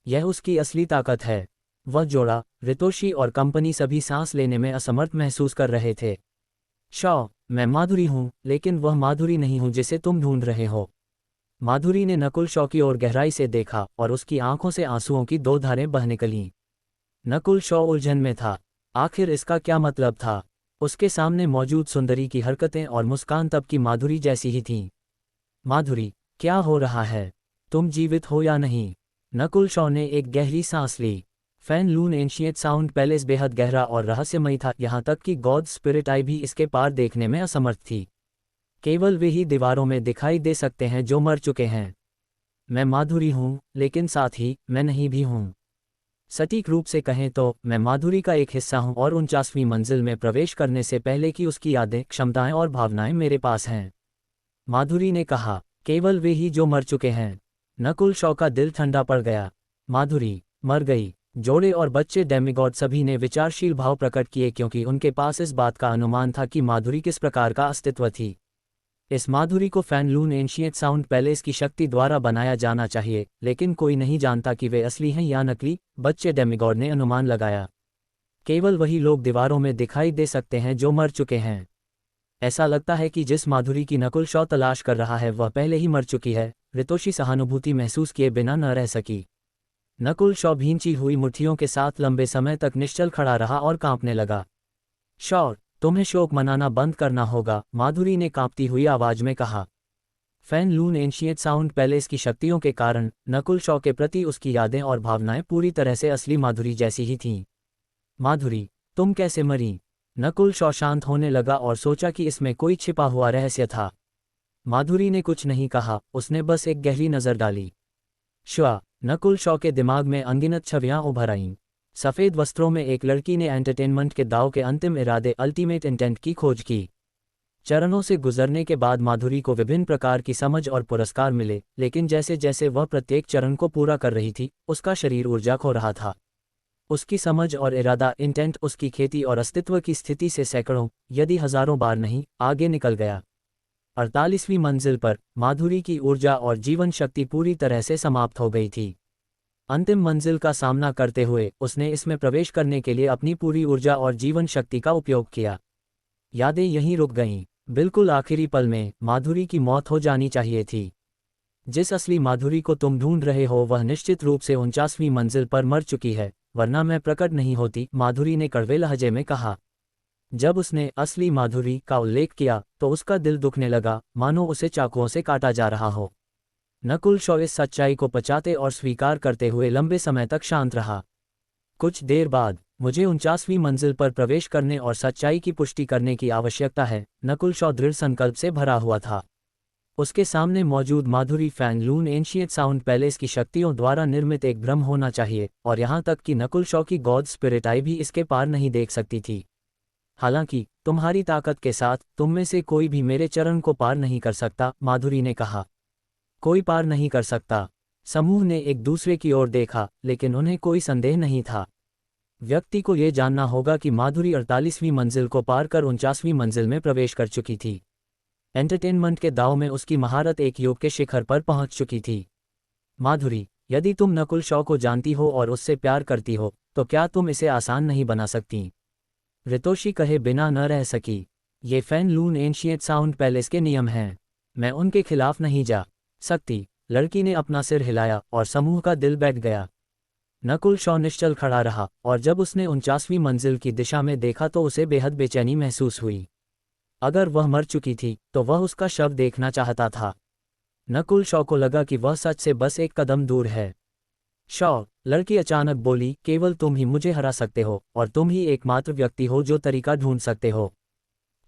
यह उसकी असली ताकत है। वह जोड़ा, रितोशी और कंपनी सभी सांस लेने में असमर्थ महसूस कर रहे थे। शॉ, मैं माधुरी हूँ, लेकिन वह माधुरी नहीं हूँ जिसे तुम ढूंढ रहे हो। माधुरी ने नकुल शॉ की ओर गहराई से देखा और उसकी आंखों से आंसुओं की 2 धारें बह निकलीं। नकुल शॉ उलझन में था। आखिर इसका क्या मतलब था? उसके सामने मौजूद सुंदरी की हरकतें और मुस्कान तब की माधुरी जैसी ही थीं। माधुरी, क्या हो रहा है? तुम जीवित हो या नहीं? नकुल शॉ ने एक गहरी सांस ली। Fan loon ancient sound palace बेहद गहरा और रहस्यमयी था, यहाँ तक कि गॉड स्पिरिट आई भी इसके पार देखने में असमर्थ थी। केवल वे ही दीवारों में दिखाई दे सकते हैं जो मर चुके हैं। मैं माधुरी हूँ, लेकिन साथ ही मैं नहीं भी हूँ। सटीक रूप से कहें तो मैं माधुरी का एक हिस्सा हूँ और 49वीं मंजिल में प्रवेश करने से पहले की उसकी यादें, क्षमताएं और भावनाएं मेरे पास हैं। माधुरी ने कहा, केवल वे ही जो मर चुके हैं। नकुल शॉ का दिल ठंडा पड़ गया। माधुरी मर गई। जोड़े और बच्चे डेमिगॉड सभी ने विचारशील भाव प्रकट किए क्योंकि उनके पास इस बात का अनुमान था कि माधुरी किस प्रकार का अस्तित्व थी। इस माधुरी को fan loon ancient sound palace की शक्ति द्वारा बनाया जाना चाहिए, लेकिन कोई नहीं जानता कि वे असली हैं या नकली। बच्चे डेमिगॉड ने अनुमान लगाया। केवल वही लोग दीवारों में दिखाई दे सकते हैं जो मर चुके हैं। ऐसा लगता है कि जिस माधुरी की नकुल शॉ तलाश कर रहा है वह पहले ही मर चुकी है। रितोशी सहानुभूति महसूस किए बिना न रह सकी। नकुल शॉ भींची हुई मुट्ठियों के साथ लंबे समय तक निश्चल खड़ा रहा और कांपने लगा। शॉ, तुम्हें शोक मनाना बंद करना होगा, माधुरी ने कांपती हुई आवाज में कहा। Fan loon ancient sound palace की शक्तियों के कारण नकुल शॉ के प्रति उसकी यादें और भावनाएं पूरी तरह से असली माधुरी जैसी ही थीं। माधुरी, तुम कैसे मरी? नकुल शॉ शांत होने लगा और सोचा कि इसमें कोई छिपा हुआ रहस्य था। माधुरी ने कुछ नहीं कहा, उसने बस एक गहरी नज़र डाली। श्वा, नकुल शॉ के दिमाग में अनगिनत छवियां उभर आईं। सफ़ेद वस्त्रों में एक लड़की ने एंटरटेनमेंट के दाव के अंतिम इरादे, अल्टीमेट इंटेंट की खोज की। चरणों से गुजरने के बाद माधुरी को विभिन्न प्रकार की समझ और पुरस्कार मिले, लेकिन जैसे जैसे वह प्रत्येक चरण को पूरा कर रही थी, उसका शरीर ऊर्जा खो रहा था। उसकी समझ और इरादा इंटेंट उसकी खेती और अस्तित्व की स्थिति से सैकड़ों, यदि हजारों बार नहीं, आगे निकल गया। 48वीं मंजिल पर माधुरी की ऊर्जा और जीवन शक्ति पूरी तरह से समाप्त हो गई थी। अंतिम मंजिल का सामना करते हुए उसने इसमें प्रवेश करने के लिए अपनी पूरी ऊर्जा और जीवन शक्ति का उपयोग किया। यादें यहीं रुक गईं। बिल्कुल आखिरी पल में माधुरी की मौत हो जानी चाहिए थी। जिस असली माधुरी को तुम ढूंढ रहे हो वह निश्चित रूप से 49वीं मंजिल पर मर चुकी है, वरना मैं प्रकट नहीं होती, माधुरी ने कड़वे लहजे में कहा। जब उसने असली माधुरी का उल्लेख किया तो उसका दिल दुखने लगा, मानो उसे चाकुओं से काटा जा रहा हो। नकुल शॉ इस सच्चाई को पचाते और स्वीकार करते हुए लंबे समय तक शांत रहा। कुछ देर बाद, मुझे 49वीं मंजिल पर प्रवेश करने और सच्चाई की पुष्टि करने की आवश्यकता है, नकुल शॉ दृढ़ संकल्प से भरा हुआ था। उसके सामने मौजूद माधुरी fan loon ancient sound palace की शक्तियों द्वारा निर्मित एक भ्रम होना चाहिए, और यहाँ तक कि नकुल शॉ की गॉड स्पिरिट आई भी इसके पार नहीं देख सकती थी। हालांकि तुम्हारी ताकत के साथ तुम में से कोई भी मेरे चरण को पार नहीं कर सकता, माधुरी ने कहा। कोई पार नहीं कर सकता। समूह ने एक दूसरे की ओर देखा, लेकिन उन्हें कोई संदेह नहीं था। व्यक्ति को यह जानना होगा कि माधुरी 48वीं मंजिल को पार कर 49वीं मंजिल में प्रवेश कर चुकी थी। एंटरटेनमेंट के दांव में उसकी महारत एक युग के शिखर पर पहुंच चुकी थी। माधुरी, यदि तुम नकुल शॉ को जानती हो और उससे प्यार करती हो, तो क्या तुम इसे आसान नहीं बना सकती? रितोशी कहे बिना न रह सकी। ये fan loon ancient sound palace के नियम हैं। मैं उनके खिलाफ नहीं जा सकती। लड़की ने अपना सिर हिलाया और समूह का दिल बैठ गया। नकुल शॉ निश्चल खड़ा रहा, और जब उसने 49वीं मंजिल की दिशा में देखा तो उसे बेहद बेचैनी महसूस हुई। अगर वह मर चुकी थी तो वह उसका शव देखना चाहता था। नकुल शॉ को लगा कि वह सच से बस एक कदम दूर है। शॉ, लड़की अचानक बोली, केवल तुम ही मुझे हरा सकते हो, और तुम ही एकमात्र व्यक्ति हो जो तरीका ढूंढ सकते हो।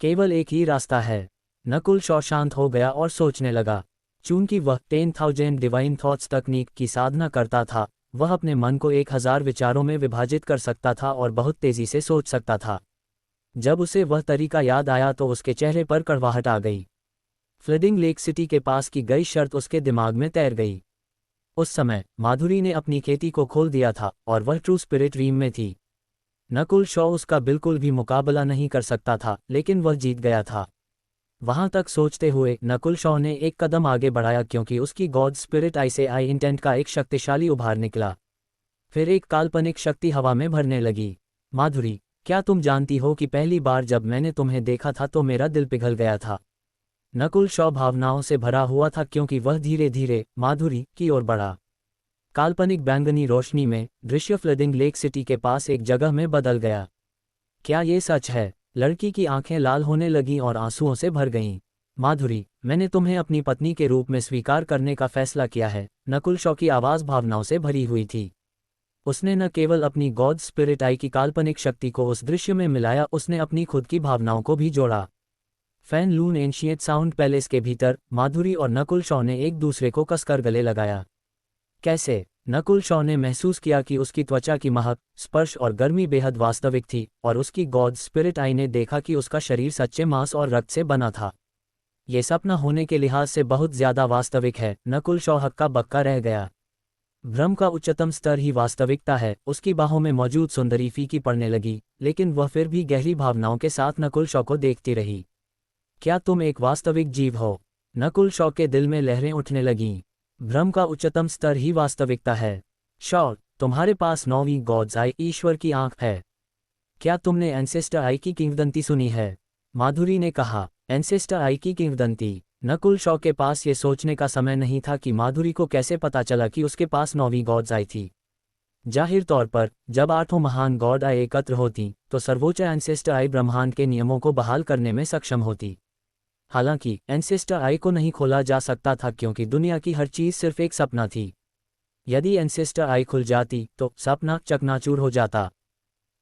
केवल एक ही रास्ता है। नकुल शॉ शांत हो गया और सोचने लगा। चूंकि वह 10,000 डिवाइन थॉट्स तकनीक की साधना करता था, वह अपने मन को 1000 विचारों में विभाजित कर सकता था और बहुत तेजी से सोच सकता था। जब उसे वह तरीका याद आया तो उसके चेहरे पर कड़वाहट आ गई। फ्लडिंग लेक सिटी के पास की गई शर्त उसके दिमाग में तैर गई। उस समय माधुरी ने अपनी खेती को खोल दिया था और वह ट्रू स्पिरिट रीम में थी। नकुल शॉ उसका बिल्कुल भी मुकाबला नहीं कर सकता था, लेकिन वह जीत गया था। वहां तक सोचते हुए नकुल शॉ ने एक कदम आगे बढ़ाया, क्योंकि उसकी गॉड स्पिरिट आई से आई इंटेंट का एक शक्तिशाली उभार निकला। फिर एक काल्पनिक शक्ति हवा में भरने लगी। माधुरी, क्या तुम जानती हो कि पहली बार जब मैंने तुम्हें देखा था तो मेरा दिल पिघल गया था? नकुल शॉ भावनाओं से भरा हुआ था, क्योंकि वह धीरे धीरे माधुरी की ओर बढ़ा। काल्पनिक बैंगनी रोशनी में दृश्य फ्लडिंग लेक सिटी के पास एक जगह में बदल गया। क्या ये सच है? लड़की की आंखें लाल होने लगीं और आंसुओं से भर गईं। माधुरी, मैंने तुम्हें अपनी पत्नी के रूप में स्वीकार करने का फैसला किया है। नकुल शॉ की आवाज़ भावनाओं से भरी हुई थी। उसने न केवल अपनी गॉड स्पिरिट आई की काल्पनिक शक्ति को उस दृश्य में मिलाया, उसने अपनी खुद की भावनाओं को भी जोड़ा। Fan loon ancient sound palace के भीतर माधुरी और नकुल शॉ ने एक दूसरे को कसकर गले लगाया। कैसे? नकुल शॉ ने महसूस किया कि उसकी त्वचा की महक, स्पर्श और गर्मी बेहद वास्तविक थी, और उसकी गॉड स्पिरिट आई ने देखा कि उसका शरीर सच्चे मांस और रक्त से बना था। ये सपना होने के लिहाज से बहुत ज्यादा वास्तविक है। नकुल शॉ हक्का बक्का रह गया। भ्रम का उच्चतम स्तर ही वास्तविकता है। उसकी बाहों में मौजूद सुंदरी फीकी पड़ने लगी, लेकिन वह फिर भी गहरी भावनाओं के साथ नकुल शॉ को देखती रही। क्या तुम एक वास्तविक जीव हो? नकुल शॉ के दिल में लहरें उठने लगीं। भ्रम का उच्चतम स्तर ही वास्तविकता है। शॉ, तुम्हारे पास 9वीं गॉड्स आई, ईश्वर की आंख है। क्या तुमने एंसेस्टर आई की किंवदंती सुनी है? माधुरी ने कहा। एंसेस्टर आई की किंवदंती? नकुल शॉ के पास ये सोचने का समय नहीं था कि माधुरी को कैसे पता चला कि उसके पास 9वीं गॉड्स आई थी। जाहिर तौर पर जब 8 महान गॉड आई एकत्र होती तो सर्वोच्च एंसेस्टर आई ब्रह्मांड के नियमों को बहाल करने में सक्षम होती। हालांकि एंसेस्टर आई को नहीं खोला जा सकता था, क्योंकि दुनिया की हर चीज़ सिर्फ एक सपना थी। यदि एंसेस्टर आई खुल जाती तो सपना चकनाचूर हो जाता।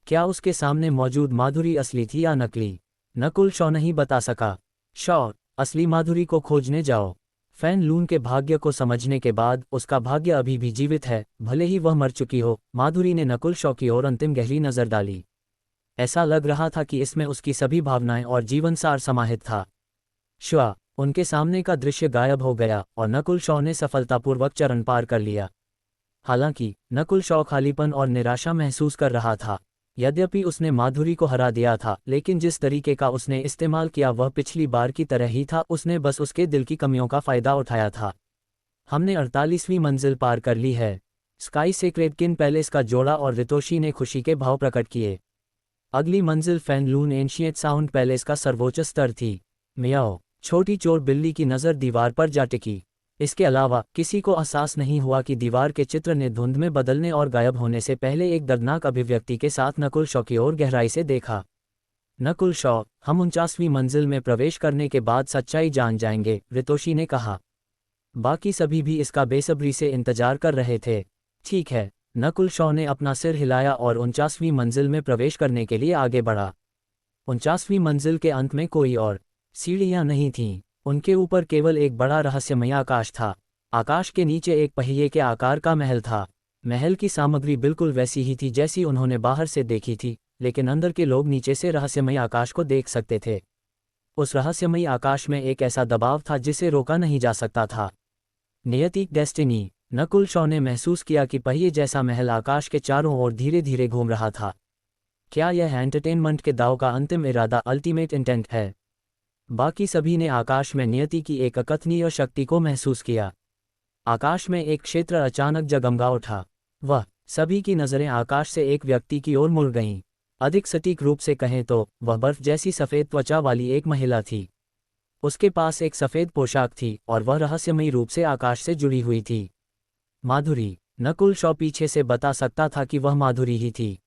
क्या उसके सामने मौजूद माधुरी असली थी या नकली? नकुल शॉ नहीं बता सका। शॉ, असली माधुरी को खोजने जाओ। फैन लून के भाग्य को समझने के बाद उसका भाग्य अभी भी जीवित है, भले ही वह मर चुकी हो। माधुरी ने नकुल शॉ की ओर अंतिम गहरी नजर डाली। ऐसा लग रहा था कि इसमें उसकी सभी भावनाएं और जीवन सार समाहित था। श्वा, उनके सामने का दृश्य गायब हो गया और नकुल शॉ ने सफलतापूर्वक चरण पार कर लिया। हालांकि नकुल शॉ खालीपन और निराशा महसूस कर रहा था। यद्यपि उसने माधुरी को हरा दिया था, लेकिन जिस तरीके का उसने इस्तेमाल किया वह पिछली बार की तरह ही था। उसने बस उसके दिल की कमियों का फायदा उठाया था। हमने 48वीं मंजिल पार कर ली है। स्काई सेक्रेड किन पैलेस का जोड़ा और रितोशी ने खुशी के भाव प्रकट किए। अगली मंजिल फैनलून एंशिएंट साउंड पैलेस का सर्वोच्च स्तर थी। मियाओ, छोटी चोर बिल्ली की नज़र दीवार पर जा टिकी। इसके अलावा किसी को एहसास नहीं हुआ कि दीवार के चित्र ने धुंध में बदलने और गायब होने से पहले एक दर्दनाक अभिव्यक्ति के साथ नकुल शॉ की ओर गहराई से देखा। नकुल शॉ, हम 49वीं मंजिल में प्रवेश करने के बाद सच्चाई जान जाएंगे, रितोशी ने कहा। बाकी सभी भी इसका बेसब्री से इंतजार कर रहे थे। ठीक है, नकुल शॉ ने अपना सिर हिलाया और 49वीं मंजिल में प्रवेश करने के लिए आगे बढ़ा। 49वीं मंजिल के अंत में कोई और सीढ़ियां नहीं थीं। उनके ऊपर केवल एक बड़ा रहस्यमय आकाश था। आकाश के नीचे एक पहिए के आकार का महल था। महल की सामग्री बिल्कुल वैसी ही थी जैसी उन्होंने बाहर से देखी थी, लेकिन अंदर के लोग नीचे से रहस्यमय आकाश को देख सकते थे। उस रहस्यमय आकाश में एक ऐसा दबाव था जिसे रोका नहीं जा सकता था। नियति, डेस्टिनी। नकुल शॉ ने महसूस किया कि पहिए जैसा महल आकाश के चारों ओर धीरे धीरे घूम रहा था। क्या यह एंटरटेनमेंट के दाव का अंतिम इरादा, अल्टीमेट इंटेंट है? बाकी सभी ने आकाश में नियति की एक अकथनीय शक्ति को महसूस किया। आकाश में एक क्षेत्र अचानक जगमगा उठा। वह सभी की नज़रें आकाश से एक व्यक्ति की ओर मुड़ गईं। अधिक सटीक रूप से कहें तो वह बर्फ जैसी सफ़ेद त्वचा वाली एक महिला थी। उसके पास एक सफ़ेद पोशाक थी और वह रहस्यमयी रूप से आकाश से जुड़ी हुई थी। माधुरी। नकुल शॉ पीछे से बता सकता था कि वह माधुरी ही थी।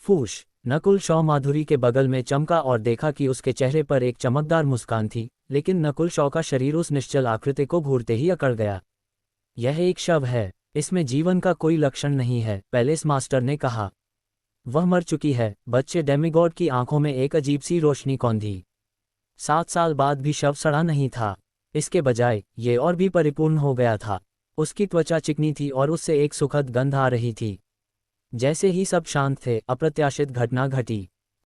फूश। नकुल शॉ माधुरी के बगल में चमका और देखा कि उसके चेहरे पर एक चमकदार मुस्कान थी, लेकिन नकुल शॉ का शरीर उस निश्चल आकृति को घूरते ही अकड़ गया। यह एक शव है, इसमें जीवन का कोई लक्षण नहीं है, पैलेस मास्टर ने कहा। वह मर चुकी है। बच्चे डेमिगॉड की आंखों में एक अजीब सी रोशनी कौंधी। 7 साल बाद भी शव सड़ा नहीं था। इसके बजाय ये और भी परिपूर्ण हो गया था। उसकी त्वचा चिकनी थी और उससे एक सुखद गंध आ रही थी। जैसे ही सब शांत थे, अप्रत्याशित घटना घटी।